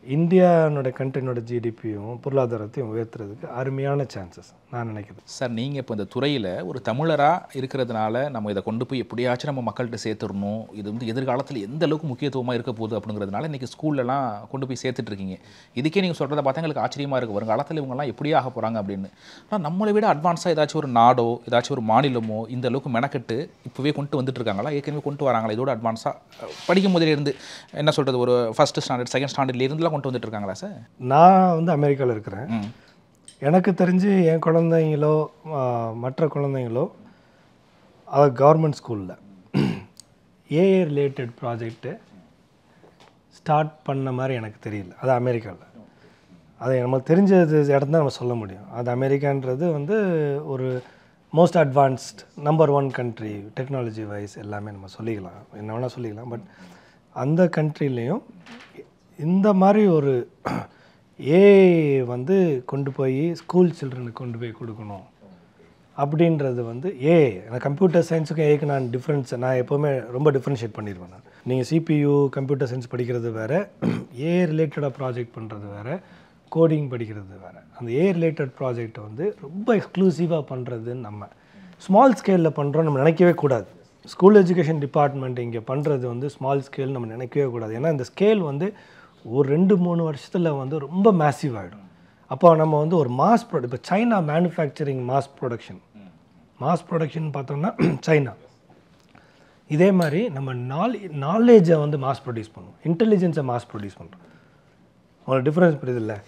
இந்தியானோட கண்ட்ரினோட ஜிடிபியும் பொருளாதாரத்தையும் உயர்த்துறதுக்கு அருமையான சான்சஸ் நான் நினைக்கிறேன். சார், நீங்கள் இப்போ இந்த துறையில் ஒரு தமிழராக இருக்கிறதுனால நம்ம இதை கொண்டு போய் எப்படியாச்சும் நம்ம மக்கள்கிட்ட சேர்த்துடணும், இது வந்து எதிர்காலத்தில் எந்த அளவுக்கு முக்கியத்துவமாக இருக்க போகுது அப்படிங்கிறதுனால இன்றைக்கி ஸ்கூல்லலாம் கொண்டு போய் சேர்த்துட்ருக்கீங்க. இதுக்கே நீங்கள் சொல்கிறத பார்த்தா எங்களுக்கு ஆச்சரியமாக இருக்குது, வருங்காலத்தில் இவங்கெல்லாம் எப்படி ஆக போகிறாங்க அப்படின்னு. ஆனால் நம்மளை விட அட்வான்ஸாக ஏதாச்சும் ஒரு நாடோ ஏதாச்சும் ஒரு மாநிலமோ இந்த அளவுக்கு மெனக்கெட்டு இப்போவே கொண்டு வந்துட்டு இருக்காங்களா, ஏற்கனவே கொண்டு வராங்களா? இதோட அட்வான்ஸாக படிக்கும் போதிலேருந்து என்ன சொல்கிறது, ஒரு ஃபஸ்ட்டு ஸ்டாண்டர்ட் செகண்ட் ஸ்டாண்டர்ட்லேருந்துலாம் கொண்டு வந்துட்டு இருக்காங்களா சார்? நான் வந்து அமெரிக்காவில் இருக்கிறேன். எனக்கு தெரிஞ்சு என் குழந்தைங்களோ மற்ற குழந்தைங்களோ அது கவர்மெண்ட் ஸ்கூலில் ஏஐ ரிலேட்டட் ப்ராஜெக்டு ஸ்டார்ட் பண்ண மாதிரி எனக்கு தெரியல. அது அமெரிக்காவில். அது நமக்கு தெரிஞ்சது இடம் தான் நம்ம சொல்ல முடியும். அது அமெரிக்கான்றது வந்து ஒரு most advanced number 1 country technology wise எல்லாமே நம்ம சொல்லிக்கலாம், என்ன வேணால் சொல்லிக்கலாம். பட் அந்த கண்ட்ரிலையும் இந்த மாதிரி ஒரு ஏஐ வந்து கொண்டு போய் ஸ்கூல் சில்ட்ரனுக்கு கொண்டு போய் கொடுக்கணும் அப்படின்றது வந்து நான் கம்ப்யூட்டர் சயின்ஸுக்கும் ஏஐக்கு நான் எப்போவுமே ரொம்ப டிஃப்ரென்ஷியேட் பண்ணிடுவேன். நீங்கள் சிபியு கம்ப்யூட்டர் சயின்ஸ் படிக்கிறது வேறு, ஏஐ ரிலேட்டடாக ப்ராஜெக்ட் பண்ணுறது வேறு, கோடிங் படிக்கிறது வேறு. அந்த ஏஐ ரிலேட்டட் ப்ராஜெக்டை வந்து ரொம்ப எக்ஸ்க்ளூசிவாக பண்ணுறதுன்னு நம்ம ஸ்மால் ஸ்கேலில் பண்ணுறோம் நம்ம நினைக்கவே கூடாது. ஸ்கூல் எஜுகேஷன் டிபார்ட்மெண்ட் இங்கே பண்ணுறது வந்து ஸ்மால் ஸ்கேல் நம்ம நினைக்கவே கூடாது. ஏன்னா இந்த ஸ்கேல் வந்து ஒரு 2-3 வருஷத்தில் வந்து ரொம்ப மேசிவ் ஆகிடும். அப்போ நம்ம வந்து ஒரு மாஸ் இப்போ சைனா மேனுஃபேக்சரிங் மாஸ் ப்ரொடக்ஷன் பார்த்தோம்னா சைனா. இதே மாதிரி நம்ம நாலேஜை வந்து மாஸ் ப்ரொடியூஸ் பண்ணுவோம், இன்டெலிஜென்ஸை மாஸ் ப்ரொடியூஸ் பண்ணுறோம். உங்களுக்கு டிஃப்ரென்ஸ் புரியுது இல்லை?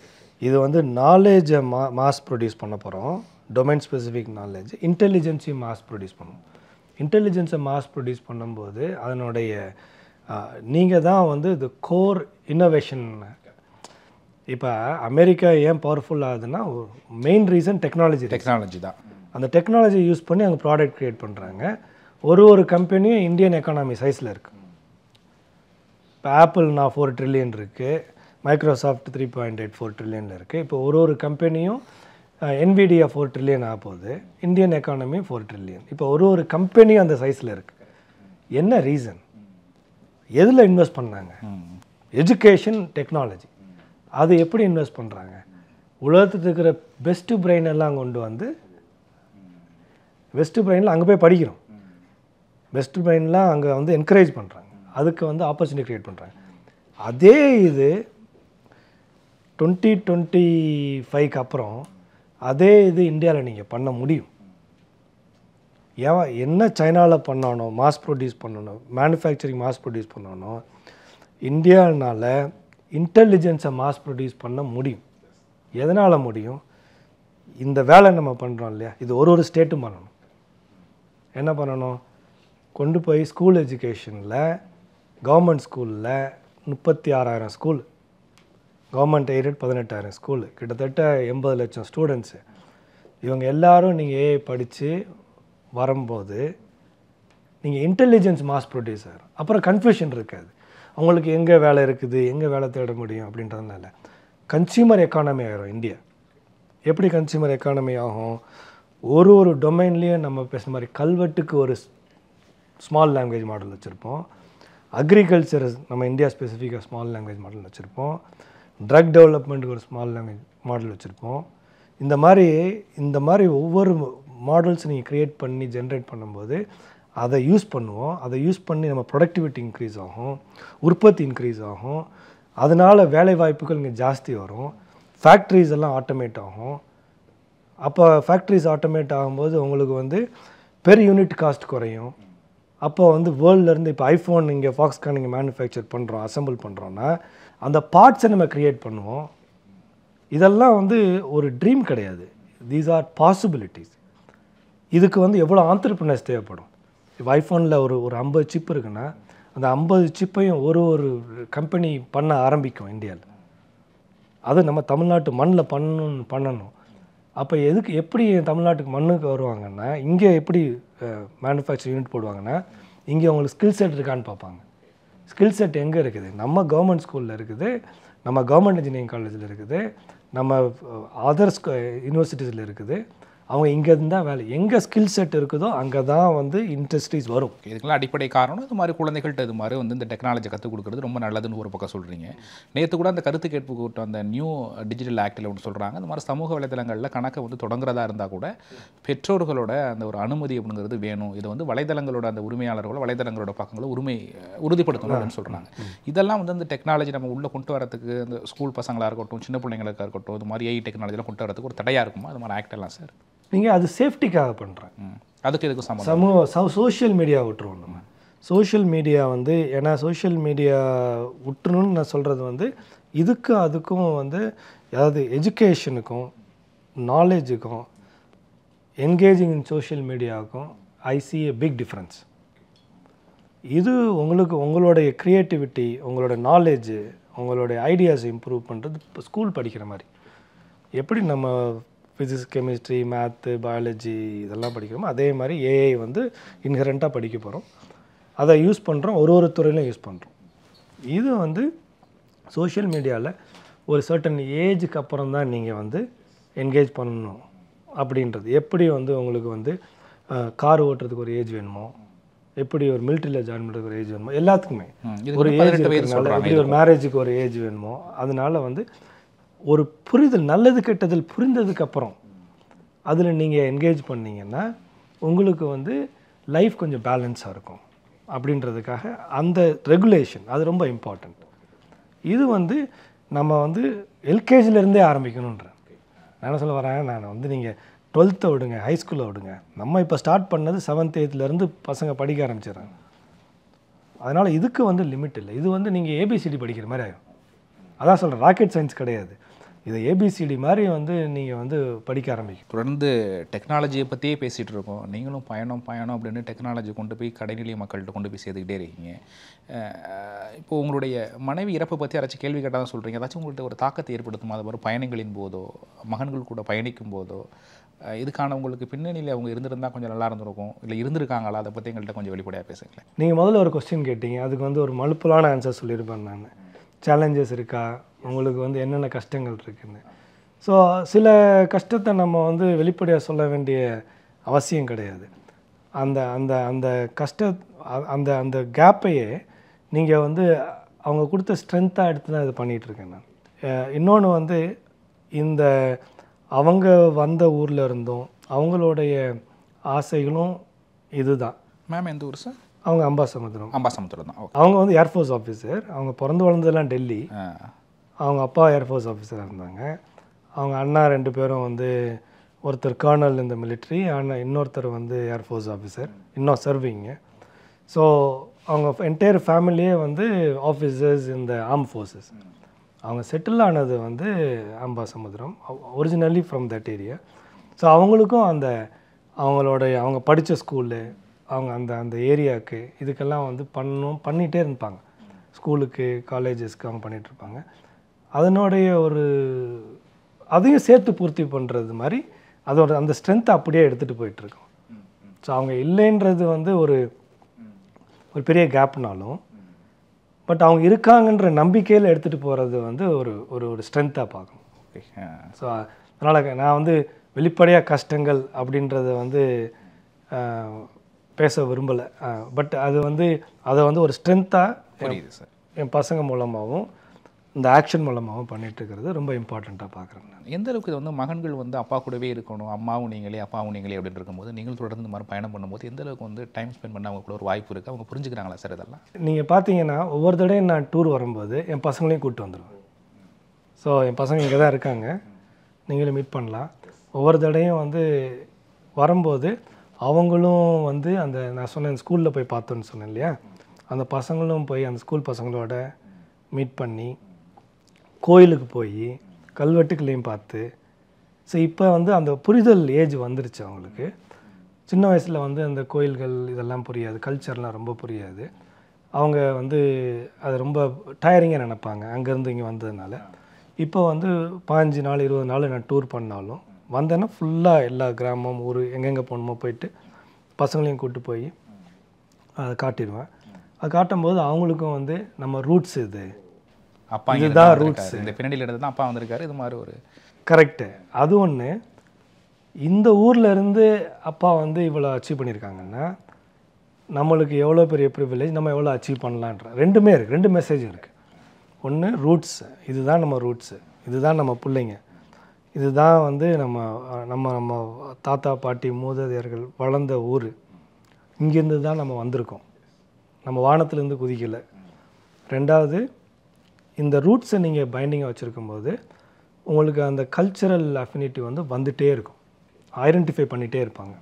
இது வந்து நாலேஜை மாஸ் ப்ரொடியூஸ் பண்ண போகிறோம், டொமைன் ஸ்பெசிஃபிக் நாலேஜ். இன்டெலிஜென்ஸையும் மாஸ் ப்ரொடியூஸ் பண்ணுவோம். இன்டெலிஜென்ஸை மாஸ் ப்ரொடியூஸ் பண்ணும்போது அதனுடைய நீங்கள் தான் வந்து இது கோர் இன்னோவேஷன். இப்போ அமெரிக்கா ஏன் பவர்ஃபுல் ஆகுதுன்னா மெயின் ரீசன் டெக்னாலஜி தான். அந்த டெக்னாலஜி யூஸ் பண்ணி அங்கே ப்ராடக்ட் க்ரியேட் பண்ணுறாங்க. ஒரு கம்பெனியும் இந்தியன் எக்கானமி சைஸில் இருக்குது. இப்போ ஆப்பிள் 4 ட்ரில்லியன் இருக்குது, மைக்ரோசாஃப்ட் 3.84 ட்ரில்லியனில் இருக்குது. இப்போ ஒரு கம்பெனியும் என்விடியா 4 ட்ரில்லியன் ஆக போகுது, இந்தியன் எக்கானமி 4 ட்ரில்லியன். இப்போ ஒரு கம்பெனியும் அந்த சைஸில் இருக்குது. என்ன ரீசன்? எதில் இன்வெஸ்ட் பண்ணாங்க? Education, technology. அது எப்படி இன்வெஸ்ட் பண்ணுறாங்க? உலகத்துக்கு இருக்கிற பெஸ்ட்டு பிரெயின் எல்லாம் கொண்டு வந்து பெஸ்ட்டு பிரெயினில் அங்கே போய் படிக்கிறோம். பெஸ்ட்டு பிரெயின்லாம் அங்கே வந்து என்கரேஜ் பண்ணுறாங்க, அதுக்கு வந்து ஆப்பர்ச்சுனிட்டி க்ரியேட் பண்ணுறாங்க. அதே இது 2025க்கு அப்புறம் அதே இது இந்தியாவில் நீங்கள் பண்ண முடியும். என்ன சைனாவில் பண்ணானோ மாஸ் ப்ரொடியூஸ் பண்ணணும், மேனுஃபேக்சரிங் மாஸ் ப்ரொடியூஸ் பண்ணணும், இந்தியானால இன்டெலிஜென்ஸை மாஸ் ப்ரொடியூஸ் பண்ண முடியும். எதனால் முடியும்? இந்த வேலை நம்ம பண்ணுறோம் இல்லையா, இது ஒரு ஸ்டேட்டும் பண்ணணும். என்ன பண்ணணும்? கொண்டு போய் ஸ்கூல் எஜுகேஷனில் கவர்மெண்ட் ஸ்கூலில் 36,000 ஸ்கூல், கவர்மெண்ட் எய்டட் 18,000 ஸ்கூலு, கிட்டத்தட்ட 80 லட்சம் ஸ்டூடெண்ட்ஸு. இவங்க எல்லாரும் நீங்கள் ஏஐ படித்து வரும்போது நீங்கள் இன்டெலிஜென்ஸ் மாஸ் ப்ரொடியூசர், அப்புறம் கன்ஃபியூஷன் இருக்காது. அவங்களுக்கு எங்கே வேலை இருக்குது, எங்கே வேலை தேட முடியும் அப்படின்றதுனால கன்சியூமர் எக்கானமி ஆகிரும் இந்தியா. எப்படி கன்சியூமர் எக்கானமி ஆகும்? ஒரு டொமைன்லேயும் நம்ம பேசுகிற மாதிரி கல்வெட்டுக்கு ஒரு ஸ்மால் லாங்குவேஜ் மாடல் வச்சுருப்போம், அக்ரிகல்ச்சர் நம்ம இந்தியா ஸ்பெசிஃபிக்காக ஸ்மால் லாங்குவேஜ் மாடல் வச்சுருப்போம், ட்ரக் டெவலப்மெண்ட்டுக்கு ஒரு ஸ்மால் லாங்குவேஜ் மாடல் வச்சுருப்போம். இந்த மாதிரி ஒவ்வொரு மாடல்ஸ் நீங்கள் க்ரியேட் பண்ணி ஜென்ரேட் பண்ணும்போது அதை யூஸ் பண்ணுவோம். அதை யூஸ் பண்ணி நம்ம ப்ரொடக்டிவிட்டி இன்க்ரீஸ் ஆகும், உற்பத்தி இன்க்ரீஸ் ஆகும், அதனால் வேலை வாய்ப்புகள் இங்கே ஜாஸ்தி வரும், ஃபேக்ட்ரிஸ் எல்லாம் ஆட்டோமேட் ஆகும். அப்போ ஃபேக்ட்ரிஸ் ஆட்டோமேட் ஆகும்போது உங்களுக்கு வந்து பெர் யூனிட் காஸ்ட் குறையும். அப்போ வந்து வேர்ல்ட்லேருந்து இப்போ ஐஃபோன் இங்கே ஃபாக்ஸ்கான் இங்கே மேனுஃபேக்சர் பண்ணுறோம், அசம்பிள் பண்ணுறோன்னா அந்த பார்ட்ஸை நம்ம க்ரியேட் பண்ணுவோம். இதெல்லாம் வந்து ஒரு ட்ரீம் கிடையாது, தீஸ் ஆர் பாசிபிலிட்டிஸ். இதுக்கு வந்து எவ்வளோ ஆண்டர்ப்ரனர்ஸ் தேவைப்படும்? இப்போ ஐஃபோனில் ஒரு 50 சிப் இருக்குன்னா அந்த 50 சிப்பையும் ஒரு கம்பெனி பண்ண ஆரம்பிக்கும் இந்தியாவில். அது நம்ம தமிழ்நாட்டு மண்ணில் பண்ணணும். அப்போ எப்படி தமிழ்நாட்டுக்கு மண்ணுக்கு வருவாங்கன்னா, இங்கே எப்படி மேனுஃபேக்சர் யூனிட் போடுவாங்கன்னா, இங்கே அவங்களுக்கு ஸ்கில் செட் இருக்கான்னு பார்ப்பாங்க. ஸ்கில் செட் எங்கே இருக்குது? நம்ம கவர்மெண்ட் ஸ்கூலில் இருக்குது, நம்ம கவர்மெண்ட் இன்ஜினியரிங் காலேஜில் இருக்குது, நம்ம அதர்ஸ் யூனிவர்சிட்டிஸில் இருக்குது. அவங்க இங்கே இருந்தால் வேலை, எங்கே ஸ்கில் செட் இருக்குதோ அங்கே தான் வந்து இண்டஸ்ட்ரீஸ் வரும். இதுக்கெல்லாம் அடிப்படை காரணம் இது மாதிரி குழந்தைகள்கிட்ட இது மாதிரி வந்து இந்த டெக்னாலஜி கற்றுக் கொடுக்குறது ரொம்ப நல்லதுன்னு ஒரு பக்கம் சொல்கிறீங்க. நேற்று கூட அந்த கருத்து கேட்பு கூட்டம் அந்த நியூ டிஜிட்டல் ஆக்டில் ஒன்று சொல்கிறாங்க, இந்த மாதிரி சமூக வலைதளங்களில் கணக்கை வந்து தொடங்குறதா இருந்தால் கூட பெற்றோர்களோட அந்த ஒரு அனுமதி அப்படிங்கிறது வேணும். இது வந்து வலைதளங்களோட அந்த உரிமையாளர்களோ வலைதளங்களோட பக்கங்களோ உறுதிப்படுத்தணும் அப்படின்னு சொல்கிறாங்க. இதெல்லாம் வந்து அந்த டெக்னாலஜி நம்ம உள்ளே கொண்டு வரதுக்கு அந்த ஸ்கூல் பசங்களாக இருக்கட்டும், சின்ன பிள்ளைங்களுக்காக இருக்கட்டும், இது மாதிரி ஏஐ டெக்னாலஜிலாம் கொண்டு வரதுக்கு ஒரு தடையாக இருக்குமா அது மாதிரி ஆக்டெல்லாம் சார்? நீங்கள் அது சேஃப்டிக்காக பண்ணுறேன். அதுக்கு எதுக்கும் சோஷியல் மீடியா விட்டுருவோம் நம்ம. சோஷியல் மீடியா வந்து ஏன்னா சோஷியல் மீடியா விட்டுணுன்னு நான் சொல்கிறது வந்து அதுக்கும் வந்து அதாவது எஜுகேஷனுக்கும் நாலேஜுக்கும் என்கேஜிங் இன் சோஷியல் மீடியாவுக்கும் I see a big difference. இது உங்களுடைய க்ரியேட்டிவிட்டி, உங்களோட நாலேஜு, உங்களுடைய ஐடியாஸை இம்ப்ரூவ் பண்ணுறது இப்போ ஸ்கூல் படிக்கிற மாதிரி. எப்படி நம்ம ஃபிசிக்ஸ், கெமிஸ்ட்ரி, மேத்து, பயாலஜி இதெல்லாம் படிக்கிறோமோ அதே மாதிரி ஏஐ வந்து இன்ஹெரண்ட்டாக படிக்க போகிறோம். அதை யூஸ் பண்ணுறோம், ஒரு துறையிலும் யூஸ் பண்ணுறோம். இது வந்து சோஷியல் மீடியாவில் ஒரு சர்டன் ஏஜுக்கு அப்புறம் தான் நீங்கள் வந்து என்கேஜ் பண்ணணும் அப்படின்றது. எப்படி வந்து உங்களுக்கு வந்து கார் ஓட்டுறதுக்கு ஒரு ஏஜ் வேணுமோ, எப்படி ஒரு மிலிட்ரியில் ஜாயின் பண்ணுறதுக்கு ஒரு ஏஜ் வேணுமோ, எல்லாத்துக்குமே ஒரு ஏஜ் இருக்கிறதுனால எப்படி ஒரு மேரேஜுக்கு ஒரு ஏஜ் வேணுமோ, அதனால் வந்து ஒரு புரிதல், நல்லது கெட்டதில் புரிந்ததுக்கப்புறம் அதில் நீங்கள் என்கேஜ் பண்ணிங்கன்னா உங்களுக்கு வந்து லைஃப் கொஞ்சம் பேலன்ஸாக இருக்கும் அப்படின்றதுக்காக அந்த ரெகுலேஷன் அது ரொம்ப இம்பார்ட்டண்ட். இது வந்து நம்ம வந்து எல்கேஜிலேருந்தே ஆரம்பிக்கணுன்றேன். நான் என்ன சொல்ல வரேன், நான் வந்து நீங்கள் 12th விடுங்க, ஹைஸ்கூலில் விடுங்க, நம்ம இப்போ ஸ்டார்ட் பண்ணது 7th 8th பசங்க படிக்க ஆரம்பிச்சிடுறாங்க. அதனால் இதுக்கு வந்து லிமிட் இல்லை. இது வந்து நீங்கள் ஏபிசிடி படிக்கிற மாதிரி ஆகும். அதான் சொல்கிறேன், ராக்கெட் சயின்ஸ் கிடையாது. இது ஏபிசிடி மாதிரி வந்து நீங்கள் வந்து படிக்க ஆரம்பிக்கும். தொடர்ந்து டெக்னாலஜியை பற்றியே பேசிகிட்டு இருக்கோம். நீங்களும் பயணம் அப்படின்னு டெக்னாலஜி கொண்டு போய் கடைநிலை மக்கள்கிட்ட கொண்டு போய் சேர்த்துக்கிட்டே இருக்கீங்க. இப்போது உங்களுடைய மனைவி இறப்பை பற்றி யாராச்சும் கேள்வி கேட்டால் தான் சொல்கிறீங்க. ஏதாச்சும் உங்கள்கிட்ட ஒரு தாக்கத்தை ஏற்படுத்துமா? அது மாதிரி பயணங்களின் போதோ, மகன்கள் கூட பயணிக்கும் போதோ, இதுக்கான உங்களுக்கு பின்னணியில் அவங்க இருந்திருந்தால் கொஞ்சம் நல்லா இருந்திருக்கும், இல்லை இருந்திருக்காங்களா, அதை பற்றி எங்கள்கிட்ட கொஞ்சம் வெளிப்படையாக பேசுங்களேன். நீங்கள் முதல்ல ஒரு கொஸ்டின் கேட்டீங்க, அதுக்கு வந்து ஒரு மலுப்பலான ஆன்சர் சொல்லியிருப்பேன் நான். சேலஞ்சஸ் இருக்கா, உங்களுக்கு வந்து என்னென்ன கஷ்டங்கள் இருக்குன்னு. ஸோ சில கஷ்டத்தை நம்ம வந்து வெளிப்படையாக சொல்ல வேண்டிய அவசியம் கிடையாது. அந்த அந்த அந்த கஷ்ட அந்த அந்த கேப்பையே நீங்கள் வந்து அவங்க கொடுத்த ஸ்ட்ரென்த்தாக எடுத்து தான் இது பண்ணிகிட்ருக்கேன் நான். இன்னொன்று வந்து இந்த அவங்க வந்த ஊரில் இருந்தும் அவங்களுடைய ஆசைகளும் இதுதான். மேம் எந்த ஊர் சார்? அவங்க அம்பாசமுத்திரம் தான். அவங்க வந்து ஏர்ஃபோர்ஸ் ஆஃபீஸர். அவங்க பிறந்து வளர்ந்ததெல்லாம் டெல்லி. அவங்க அப்பா ஏர்ஃபோர்ஸ் ஆஃபீஸராக இருந்தாங்க. அவங்க அண்ணா 2 பேரும் வந்து ஒருத்தர் கர்னல் இந்த மிலிட்ரி, ஆனால் இன்னொருத்தர் வந்து ஏர்ஃபோர்ஸ் ஆஃபீஸர், இன்னும் சர்விங்கு. ஸோ அவங்க என்டையர் ஃபேமிலியே வந்து ஆஃபீஸர்ஸ் இந்த ஆர்ம் ஃபோர்ஸஸ். அவங்க செட்டில் ஆனது வந்து Ambasamudram, originally from that area. So அவங்களுக்கும் அந்த அவங்க படித்த ஸ்கூலு, அவங்க அந்த ஏரியாவுக்கு இதுக்கெல்லாம் வந்து பண்ணிகிட்டே இருப்பாங்க. ஸ்கூலுக்கு காலேஜஸ்க்கு அவங்க பண்ணிகிட்ருப்பாங்க. அதனுடைய அதையும் சேர்த்து பூர்த்தி பண்ணுறது மாதிரி அதோட அந்த ஸ்ட்ரென்த்தை அப்படியே எடுத்துகிட்டு போயிட்டுருக்கோம். ஸோ அவங்க இல்லைன்றது வந்து ஒரு பெரிய கேப்னாலும், பட் அவங்க இருக்காங்கன்ற நம்பிக்கையில் எடுத்துகிட்டு போகிறது வந்து ஒரு ஸ்ட்ரென்த்தாக பார்க்கணும். ஸோ அதனால் நான் வந்து வெளிப்படையாக கஷ்டங்கள் அப்படின்றத வந்து பேச விரும்பலை. பட் அதை வந்து ஒரு ஸ்ட்ரென்த்தாக என் பசங்க மூலமாகவும் இந்த ஆக்ஷன் மூலமாகவும் பண்ணிட்டு இருக்கிறது ரொம்ப இம்பார்ட்டண்ட்டாக பார்க்குறேன். எந்த அளவுக்கு இது வந்து மகன்கள் வந்து அப்பா கூடவே இருக்கணும், அம்மாவும் நீங்களே அப்பாவும் நீங்களே அப்படின்னு இருக்கும்போது நீங்கள் தொடர்ந்து இந்த மாதிரி பயணம் பண்ணும்போது எந்த அளவுக்கு வந்து டைம் ஸ்பெண்ட் பண்ண அவங்க கூட ஒரு வாய்ப்பு இருக்குது, அவங்க புரிஞ்சுக்கிறாங்களா சார் இதெல்லாம்? நீங்கள் பார்த்தீங்கன்னா ஒவ்வொரு தடையும் நான் டூர் வரும்போது என் பசங்களையும் கூப்பிட்டு வந்துடுவேன். ஸோ என் பசங்க இங்கே தான் இருக்காங்க, நீங்களும் மீட் பண்ணலாம். ஒவ்வொரு தடையும் வந்து வரும்போது அவங்களும் வந்து நான் சொன்னேன் ஸ்கூலில் போய் பார்த்தோன்னு சொன்னேன் இல்லையா, அந்த பசங்களும் போய் அந்த ஸ்கூல் பசங்களோட மீட் பண்ணி கோயிலுக்கு போய் கல்வெட்டுக்களையும் பார்த்து. ஸோ இப்போ வந்து அந்த புரிதல் ஏஜ் வந்துருச்சு அவங்களுக்கு. சின்ன வயசில் வந்து அந்த கோயில்கள் இதெல்லாம் புரியாது, கல்ச்சர்லாம் ரொம்ப புரியாது. அவங்க வந்து அது ரொம்ப டயரிங்காக நினைப்பாங்க அங்கேருந்து இங்கே வந்ததுனால. இப்போ வந்து 15 நாள் 20 நாள் நான் டூர் பண்ணாலும் வந்தேன்னா ஃபுல்லாக எல்லா கிராமம் ஊர் எங்கெங்கே போகணுமோ போயிட்டு பசங்களையும் கூப்பிட்டு போய் அதை காட்டிடுவேன். அது காட்டும்போது அவங்களுக்கும் வந்து நம்ம ரூட்ஸ் அப்பா இதுதான் ரூட்ஸ், இந்த பின்னாடியில் எடுத்து தான் அப்பா வந்திருக்காரு, இது மாதிரி ஒரு கரெக்டு. அது ஒன்று. இந்த ஊரில் இருந்து அப்பா வந்து இவ்வளோ அச்சீவ் பண்ணியிருக்காங்கன்னா நம்மளுக்கு எவ்வளோ பெரிய ப்ரிவிலேஜ், நம்ம எவ்வளோ அச்சீவ் பண்ணலான்ற ரெண்டுமே இருக்குது. 2 மெசேஜ் இருக்குது. ஒன்று ரூட்ஸ், இதுதான் நம்ம ரூட்ஸு, இதுதான் நம்ம பிள்ளைங்க, இதுதான் வந்து நம்ம நம்ம நம்ம தாத்தா பாட்டி மூதாதையர்கள் வளர்ந்த ஊர், இங்கேருந்து தான் நம்ம வந்திருக்கோம், நம்ம வானத்துலேருந்து குதிக்கலை. ரெண்டாவது, இந்த ரூட்ஸை நீங்கள் பைண்டிங்காக வச்சுருக்கும்போது உங்களுக்கு அந்த கல்ச்சரல் அஃபினிட்டி வந்து வந்துகிட்டே இருக்கும், ஐடென்டிஃபை பண்ணிகிட்டே இருப்பாங்க.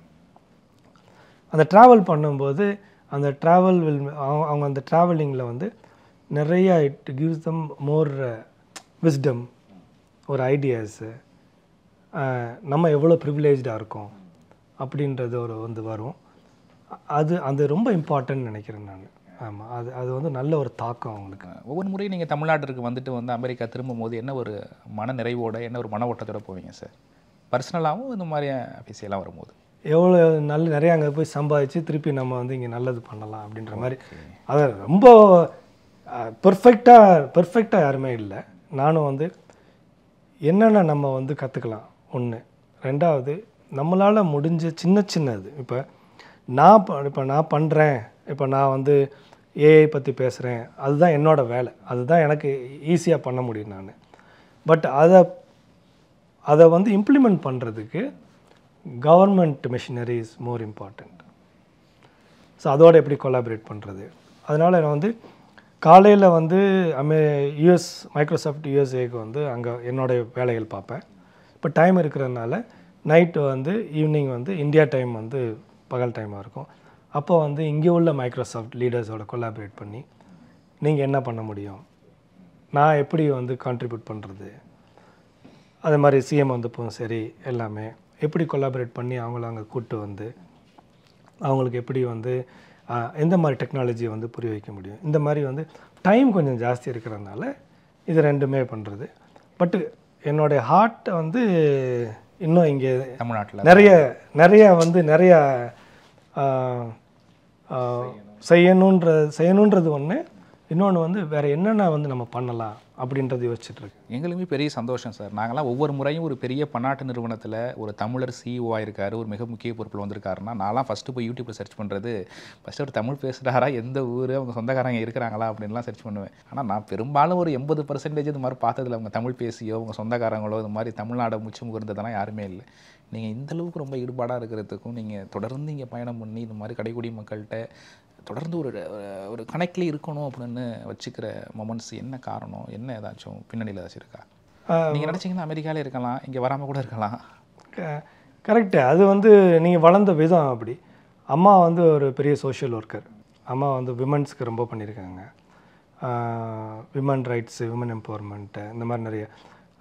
அந்த ட்ராவல் பண்ணும்போது அந்த ட்ராவல் அவங்க அந்த ட்ராவலிங்கில் வந்து நிறையா it gives them more wisdom, ஒரு ஐடியாஸு, நம்ம எவ்வளோ ப்ரிவிலேஜாக இருக்கோம் அப்படின்றது வந்து வரும். அது ரொம்ப இம்பார்ட்டன்ட் நினைக்கிறேன் நான். ஆமாம், அது வந்து நல்ல ஒரு தாக்கம் அவங்களுக்கு. ஒவ்வொரு முறையும் நீங்கள் தமிழ்நாட்டுக்கு வந்துட்டு வந்து அமெரிக்கா திரும்பும் போது என்ன ஒரு மன நிறைவோட, என்ன ஒரு மன ஓட்டத்தோடு போவீங்க சார்? பர்சனலாகவும் இந்த மாதிரி அஃபீஷியலாக வரும்போது எவ்வளோ நிறையா அங்கே போய் சம்பாதிச்சு திருப்பி நம்ம வந்து இங்கே நல்லது பண்ணலாம் அப்படின்ற மாதிரி. அதை ரொம்ப பெர்ஃபெக்டாக யாருமே இல்லை. நானும் வந்து என்னென்ன நம்ம வந்து கற்றுக்கலாம் ஒன்று. ரெண்டாவது, நம்மளால் முடிஞ்ச சின்னது இப்போ நான் பண்ணுறேன், இப்போ நான் வந்து ஏஐ பற்றி பேசுகிறேன், அதுதான் என்னோடய வேலை, அதுதான் எனக்கு ஈஸியாக பண்ண முடியும் நான். பட் அதை வந்து இம்ப்ளிமெண்ட் பண்ணுறதுக்கு government machinery is more important. So அதோடு எப்படி கொலாபரேட் பண்ணுறது. அதனால் நான் வந்து காலையில் வந்து யூஎஸ் மைக்ரோசாஃப்ட் யூஎஸ்ஏக்கு வந்து அங்கே என்னோடய வேலைகள் பார்ப்பேன். இப்போ டைம் இருக்கிறதுனால நைட்டு வந்து ஈவினிங் வந்து இந்தியா டைம் வந்து பகல் டைமாக இருக்கும். அப்போ வந்து இங்கே உள்ள மைக்ரோசாஃப்ட் லீடர்ஸோட கொலாபரேட் பண்ணி நீங்கள் என்ன பண்ண முடியும், நான் எப்படி வந்து கான்ட்ரிபியூட் பண்ணுறது, அதே மாதிரி சிஎம் வந்தப்போ சரி எல்லாமே எப்படி கொலாபரேட் பண்ணி அவங்கள அங்கே கூப்பிட்டு வந்து அவங்களுக்கு எப்படி வந்து எந்த மாதிரி டெக்னாலஜியை வந்து புரிய வைக்க முடியும். இந்த மாதிரி வந்து டைம் கொஞ்சம் ஜாஸ்தி இருக்கிறதுனால இது ரெண்டுமே பண்ணுறது. பட்டு என்னுடைய ஹார்ட்டை வந்து இன்னும் இங்கே தமிழ்நாட்டில் நிறையா செய்யணுன்றது ஒன்று. இன்னொன்று வந்து வேறு என்னென்ன வந்து நம்ம பண்ணலாம் அப்படின்றது யோசிச்சுட்ருக்கு. எங்களுமே பெரிய சந்தோஷம் சார். நாங்களாம் ஒவ்வொரு முறையும் ஒரு பெரிய பன்னாட்டு நிறுவனத்தில் ஒரு தமிழர் சிஇஓ ஆயிருக்காரு, ஒரு மிக முக்கிய பொறுப்பில் வந்திருக்காருன்னா நான்லாம் ஃபஸ்ட்டு போய் யூடியூப்பில் சர்ச் பண்ணுறது ஃபஸ்ட்டு ஒரு தமிழ் பேசுகிறாரா, எந்த ஊர், அவங்க சொந்தக்காரங்க இருக்கிறாங்களா அப்படின்லாம் சர்ச் பண்ணுவேன். ஆனால் நான் பெரும்பாலும் ஒரு 80% இது மாதிரி பார்த்ததில் அவங்க தமிழ் பேசியோ அவங்க சொந்தக்காரங்களோ இது மாதிரி தமிழ்நாடை முச்சு முகர்ந்ததெல்லாம் யாருமே இல்லை. நீங்கள் இந்தளவுக்கு ரொம்ப ஈடுபாடாக இருக்கிறதுக்கும் நீங்கள் தொடர்ந்து இங்கே பயணம் பண்ணி இந்த மாதிரி கடைக்குடி மக்கள்கிட்ட தொடர்ந்து ஒரு கனெக்ட்லேயே இருக்கணும் அப்படின்னு வச்சுக்கிற மொமெண்ட்ஸ் என்ன காரணம், என்ன ஏதாச்சும் பின்னணியில் ஏதாச்சும் இருக்கா? நீங்கள் நினச்சிங்கன்னா அமெரிக்காவிலே இருக்கலாம், இங்கே வராமல் கூட இருக்கலாம். கரெக்டு. அது வந்து நீங்கள் வளர்ந்த விதம் அப்படி. அம்மா வந்து ஒரு பெரிய சோஷியல் ஒர்க்கர். அம்மா வந்து விமன்ஸ்க்கு ரொம்ப பண்ணியிருக்காங்க. விமன் ரைட்ஸு, விமன் எம்பவர்மெண்ட்டு, இந்த மாதிரி நிறைய.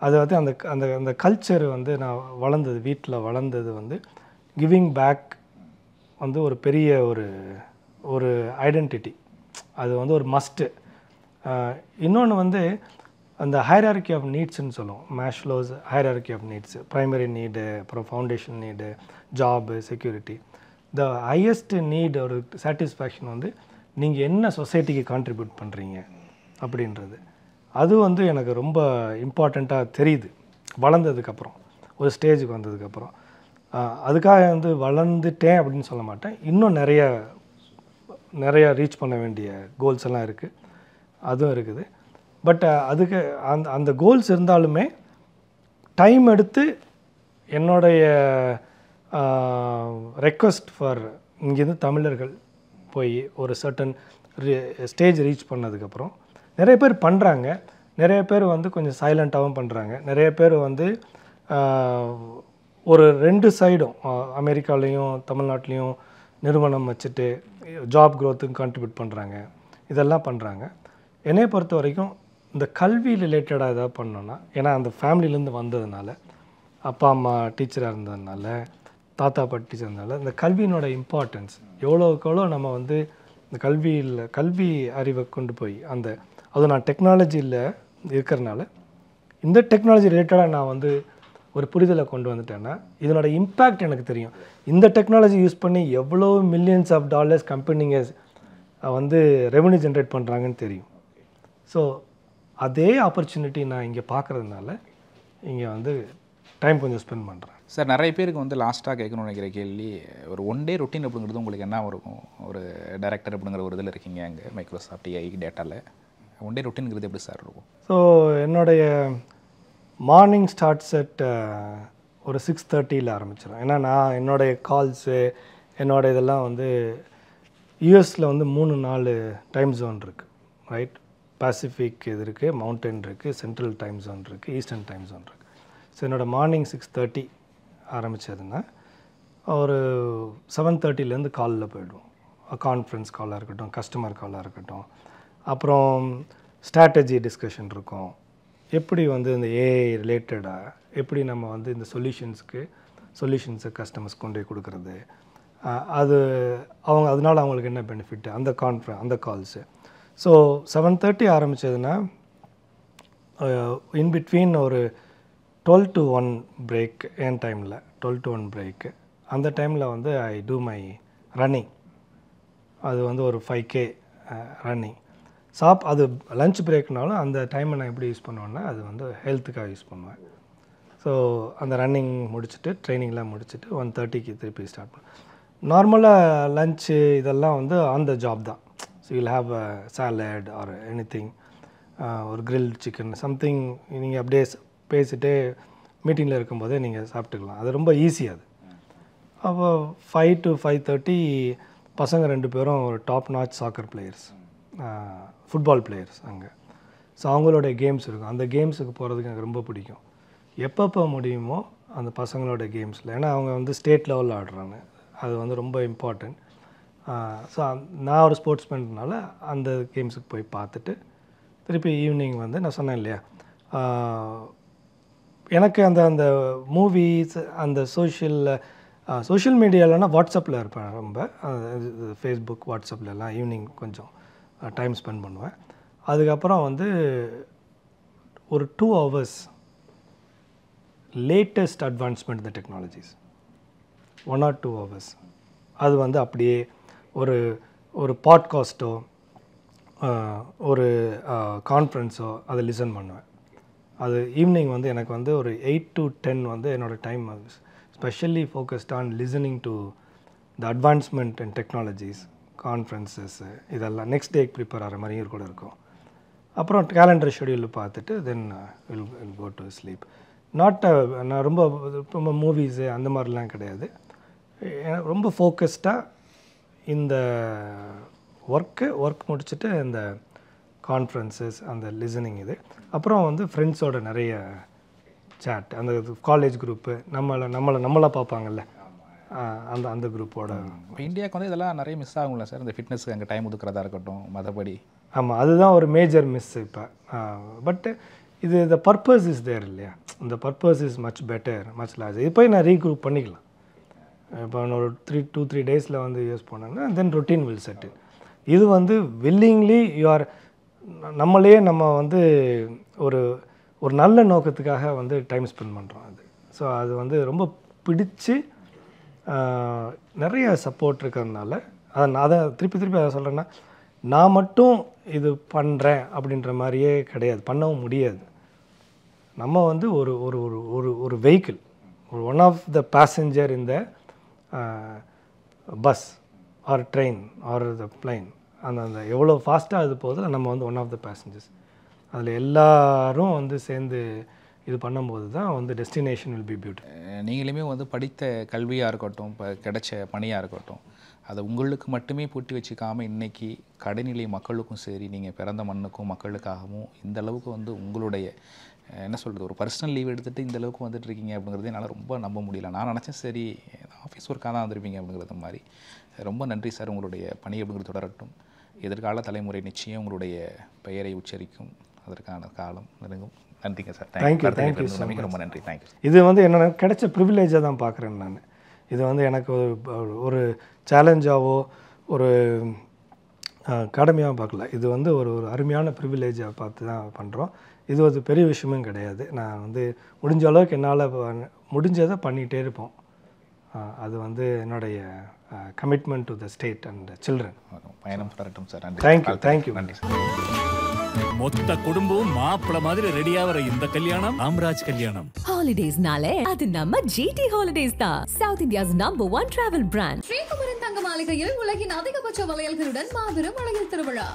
அது வந்து அந்த அந்த அந்த கல்ச்சர் வந்து நான் வளர்ந்தது, வீட்டில் வளர்ந்தது வந்து கிவிங் பேக் வந்து ஒரு பெரிய ஒரு ஐடென்டிட்டி. அது வந்து ஒரு மஸ்ட்டு. இன்னொன்று வந்து அந்த ஹைரார்கி ஆஃப் நீட்ஸ்ன்னு சொல்லுவோம். Maslow's hierarchy of needs. Primary need, அப்புறம் foundation need, job, security. The highest need ஒரு சாட்டிஸ்ஃபேக்ஷன் வந்து நீங்கள் என்ன சொசைட்டிக்கு கான்ட்ரிபியூட் பண்ணுறீங்க அப்படின்றது. அது வந்து எனக்கு ரொம்ப இம்பார்ட்டண்ட்டாக தெரியுது வளர்ந்ததுக்கப்புறம், ஒரு ஸ்டேஜுக்கு வந்ததுக்கப்புறம். அதுக்காக வந்து வளர்ந்துட்டேன் அப்படின்னு சொல்ல மாட்டேன். இன்னும் நிறையா ரீச் பண்ண வேண்டிய கோல்ஸ் எல்லாம் இருக்குது, அதுவும் இருக்குது. பட் அதுக்கு அந்த கோல்ஸ் இருந்தாலுமே டைம் எடுத்து என்னுடைய ரெக்வஸ்ட் ஃபார் இங்கேருந்து தமிழர்கள் போய் ஒரு சர்டன் ஸ்டேஜ் ரீச் பண்ணதுக்கப்புறம் நிறைய பேர் பண்ணுறாங்க. நிறைய பேர் வந்து கொஞ்சம் சைலண்ட்டாகவும் பண்ணுறாங்க. நிறைய பேர் வந்து ஒரு 2 சைடும் அமெரிக்காலேயும் தமிழ்நாட்டிலையும் நிறுவனம் வச்சுட்டு ஜாப் க்ரோத்துக்கு கான்ட்ரிபியூட் பண்ணுறாங்க. இதெல்லாம் பண்ணுறாங்க. என்னை பொறுத்த வரைக்கும் இந்த கல்வி ரிலேட்டடாக எதாவது பண்ணோன்னா, ஏன்னா அந்த ஃபேமிலியிலேருந்து வந்ததுனால, அப்பா அம்மா டீச்சராக இருந்ததுனால, தாத்தா பாட்டி டீச்சர் இருந்ததுனால, இந்த கல்வியினோட இம்பார்ட்டன்ஸ் எவ்வளோக்கு நம்ம வந்து இந்த கல்வி அறிவை கொண்டு போய் அதுவும் நான் டெக்னாலஜியில் இருக்கிறனால இந்த டெக்னாலஜி ரிலேட்டடாக நான் வந்து ஒரு புரிதலை கொண்டு வந்துட்டேன்னா இதனோட இம்பேக்ட் எனக்கு தெரியும். இந்த டெக்னாலஜி யூஸ் பண்ணி எவ்வளோ மில்லியன்ஸ் ஆஃப் டாலர்ஸ் கம்பெனிங்க வந்து ரெவன்யூ ஜென்ரேட் பண்ணுறாங்கன்னு தெரியும். ஸோ அதே ஆப்பர்ச்சுனிட்டி நான் இங்கே பார்க்குறதுனால இங்கே வந்து டைம் கொஞ்சம் ஸ்பெண்ட் பண்ணுறேன். சார், நிறைய பேருக்கு வந்து லாஸ்ட்டாக கேட்கணும்னு நினைக்கிற கேள்வி, ஒரு 1 டே ரொட்டீன் அப்படிங்கிறது உங்களுக்கு என்ன இருக்கும்? ஒரு டைரக்டர் அப்படிங்கிற ஒரு இதில் இருக்கீங்க அங்கே மைக்ரோசாஃப்ட் ஏஐ டேட்டாவில். 1 டே ரொட்டீனுங்கிறது எப்படி சார் இருக்கும்? ஸோ என்னுடைய மார்னிங் ஸ்டார்ட்ஸ் அட் ஒரு 6:30 ஆரம்பிச்சிடும். ஏன்னா நான் என்னுடைய கால்ஸு இதெல்லாம் வந்து யூஎஸில் வந்து 3-4 டைம் ஜோன் இருக்குது, ரைட்? பசிஃபிக் இது இருக்குது, மவுண்டன் இருக்குது, சென்ட்ரல் டைம் ஜோன் இருக்குது, ஈஸ்டர்ன் டைம் ஜோன் இருக்குது. ஸோ என்னோடய மார்னிங் 6:30 ஆரம்பித்ததுன்னா ஒரு 7:30 காலில் போய்டுவோம். கான்ஃபரன்ஸ் காலாக இருக்கட்டும், கஸ்டமர் காலாக இருக்கட்டும், அப்புறம் ஸ்ட்ராட்டஜி டிஸ்கஷன் இருக்கும். எப்படி வந்து இந்த ஏஐ ரிலேட்டடாக எப்படி நம்ம வந்து இந்த சொல்யூஷன்ஸை கஸ்டமர்ஸ் கொண்டு போய் கொடுக்குறது, அது அதனால் அவங்களுக்கு என்ன பெனிஃபிட், அந்த கால்ஸு. ஸோ 7:30 ஆரம்பித்ததுன்னா இன்பிட்வீன் ஒரு 12 to 1 பிரேக். என் டைமில் 12 to 1 பிரேக்கு. அந்த டைமில் வந்து ஐ டூ மை ரன்னிங். அது வந்து ஒரு 5K ரன்னிங். அது லஞ்ச் பிரேக்னாலும் அந்த டைமை நான் எப்படி யூஸ் பண்ணுவேன்னா அது வந்து ஹெல்த்துக்காக யூஸ் பண்ணுவேன். ஸோ அந்த ரன்னிங் முடிச்சுட்டு ட்ரைனிங்லாம் முடிச்சுட்டு 1:30க்கு திருப்பி ஸ்டார்ட் பண்ணுவேன். நார்மலாக லஞ்சு இதெல்லாம் வந்து ஆன் த ஜாப் தான். So you'll have a salad or anything, ஒரு கிரில்ட் சிக்கன் சம்திங் நீங்கள் அப்படியே பேசிகிட்டே மீட்டிங்கில் இருக்கும்போதே நீங்கள் சாப்பிட்டுக்கலாம். அது ரொம்ப ஈஸி. அது அப்போ 5 to 5:30 பசங்க 2 பேரும் ஒரு top notch soccer players, football players அங்கே. ஸோ அவங்களோட கேம்ஸ் இருக்கும். அந்த கேம்ஸுக்கு போகிறதுக்கு எனக்கு ரொம்ப பிடிக்கும். எப்பப்போ முடியுமோ அந்த பசங்களோட கேம்ஸில், ஏன்னா அவங்க வந்து ஸ்டேட் லெவலில் ஆடுறாங்க, அது வந்து ரொம்ப இம்பார்ட்டண்ட். ஸோ நான் ஒரு ஸ்போர்ட்ஸ்மேன்றனால அந்த கேம்ஸுக்கு போய் பார்த்துட்டு திருப்பி ஈவினிங் வந்து நான் சொன்னேன் இல்லையா, எனக்கு அந்த மூவிஸ் அந்த சோஷியல் மீடியாவில்னா வாட்ஸ்அப்பில் இருப்பேன் ரொம்ப. ஃபேஸ்புக் வாட்ஸ்அப்லலாம் ஈவினிங் கொஞ்சம் டைம் ஸ்பெண்ட் பண்ணுவேன். அதுக்கப்புறம் வந்து ஒரு 2 hours லேட்டஸ்ட் அட்வான்ஸ்மெண்ட் இந்த டெக்னாலஜிஸ் 1 or 2 hours அது வந்து அப்படியே ஒரு பாட்காஸ்ட்டோ ஒரு கான்ஃபரன்ஸோ அதை லிசன் பண்ணுவேன். அது ஈவினிங் வந்து எனக்கு வந்து ஒரு 8 to 10 வந்து என்னோடய time specially focused on listening to the advancement and technologies, conferences இதெல்லாம் நெக்ஸ்ட் டேக்கு ப்ரிப்பேர் ஆகிற மாதிரியும் கூட இருக்கும். அப்புறம் கேலண்டர் ஷெடியூல் பார்த்துட்டு then will go to sleep. நான் ரொம்ப மூவிஸு அந்த மாதிரிலாம் கிடையாது. ரொம்ப ஃபோக்கஸ்டாக இந்த ஒர்க் முடிச்சுட்டு இந்த கான்ஃபரன்சஸ் அந்த லிசனிங் இது. அப்புறம் வந்து ஃப்ரெண்ட்ஸோட நிறைய சேட், அந்த காலேஜ் குரூப்பு, நம்மளை பார்ப்பாங்கல்ல, அந்த குரூப்போட. இப்போ இந்தியாவுக்கு வந்து இதெல்லாம் நிறைய மிஸ் ஆகும்ல சார், இந்த ஃபிட்னஸ்க்கு அங்கே டைம் ஒதுக்குறதா இருக்கட்டும் மற்றபடி. ஆமாம், அதுதான் ஒரு மேஜர் மிஸ் இப்போ. பட்டு இது த பர்பஸ் இஸ் தேர் இல்லையா, இந்த purpose is much better, much large. இது போய் நான் ரீக்ரூப் பண்ணிக்கலாம். இப்போ நான் ஒரு 2-3 டேஸில் வந்து யூஸ் பண்ணேன்னா தென் ரொட்டீன் வில் செட்டில். இது வந்து வில்லிங்லி யூஆர், நம்ம வந்து ஒரு நல்ல நோக்கத்துக்காக வந்து டைம் ஸ்பெண்ட் பண்ணுறோம் அது. ஸோ அது வந்து ரொம்ப பிடிச்சி நிறைய சப்போர்ட் இருக்கிறதுனால அதை திருப்பி அதை சொல்கிறேன்னா, நான் மட்டும் இது பண்ணுறேன் அப்படின்ற மாதிரியே கிடையாது, பண்ணவும் முடியாது. நம்ம வந்து ஒரு vehicle, one of the passenger இந்த bus or train or the plane, அந்த எவ்வளோ ஃபாஸ்ட்டாக அது போகுது, நம்ம வந்து ஒன் ஆஃப் த பேசஞ்சர்ஸ். அதில் எல்லாரும் வந்து சேர்ந்து இது பண்ணும்போது தான் வந்து டெஸ்டினேஷன் வில் பி பியூட்டிஃபுல். நீங்களுமே வந்து படித்த கல்வியாக இருக்கட்டும், இப்போ கிடைச்ச பணியாக இருக்கட்டும், அதை உங்களுக்கு மட்டுமே பூட்டி வச்சுக்காமல் இன்றைக்கி கடைநிலை மக்களுக்கும் சரி, நீங்கள் பிறந்த மண்ணுக்கும் மக்களுக்காகவும் இந்த அளவுக்கு வந்து உங்களுடைய என்ன சொல்கிறது, ஒரு பர்சனல் லீவ் எடுத்துகிட்டு இந்த அளவுக்கு வந்துட்டு இருக்கீங்க அப்படிங்கிறது என்னால் ரொம்ப நம்ப முடியல. நான் நினச்சேன் சரி ஆஃபீஸ் ஒர்க்காக தான் வந்திருப்பீங்க அப்படிங்கிறது மாதிரி. ரொம்ப நன்றி சார், உங்களுடைய பணி அப்படிங்கிறது தொடரட்டும். எதிர்கால தலைமுறை நிச்சயம் உங்களுடைய பெயரை உச்சரிக்கும், அதற்கான காலம் நெருங்கும். நன்றிங்க சார். தேங்க்யூ ரொம்ப நன்றி. தேங்க்யூ. இது வந்து என்னென்ன கிடைச்ச ப்ரிவிலேஜாக தான் பார்க்குறேன் நான். இது வந்து எனக்கு ஒரு சேலஞ்சாவோ ஒரு கடமையாக பார்க்கல. இது வந்து ஒரு அருமையான ப்ரிவிலேஜாக பார்த்து தான் பண்ணுறோம். இது ஒரு பெரிய விஷயமும் கிடையாது. நான் வந்து முடிஞ்ச அளவுக்கு என்னால் முடிஞ்சதை பண்ணிகிட்டே இருப்போம். அது வந்து என்னுடைய commitment to the state and children. பயணம் தொடரட்டும் சார். தேங்க்யூ. நன்றி சார். மொத்த குடும்பம் மாப்பிள்ள மாதிரி ரெடியாகிற இந்த கல்யாணம் ராம்ராஜ் கல்யாணம். ஹாலிடேஸ்னாலே அது நம்ம GT Holidays தான், South India's #1 travel brand. Sri Kumaran தங்க மாளிகையில் உலகின் அதிகபட்ச வளையல்களுடன் மாபெரும் அழகில் திருவிழா.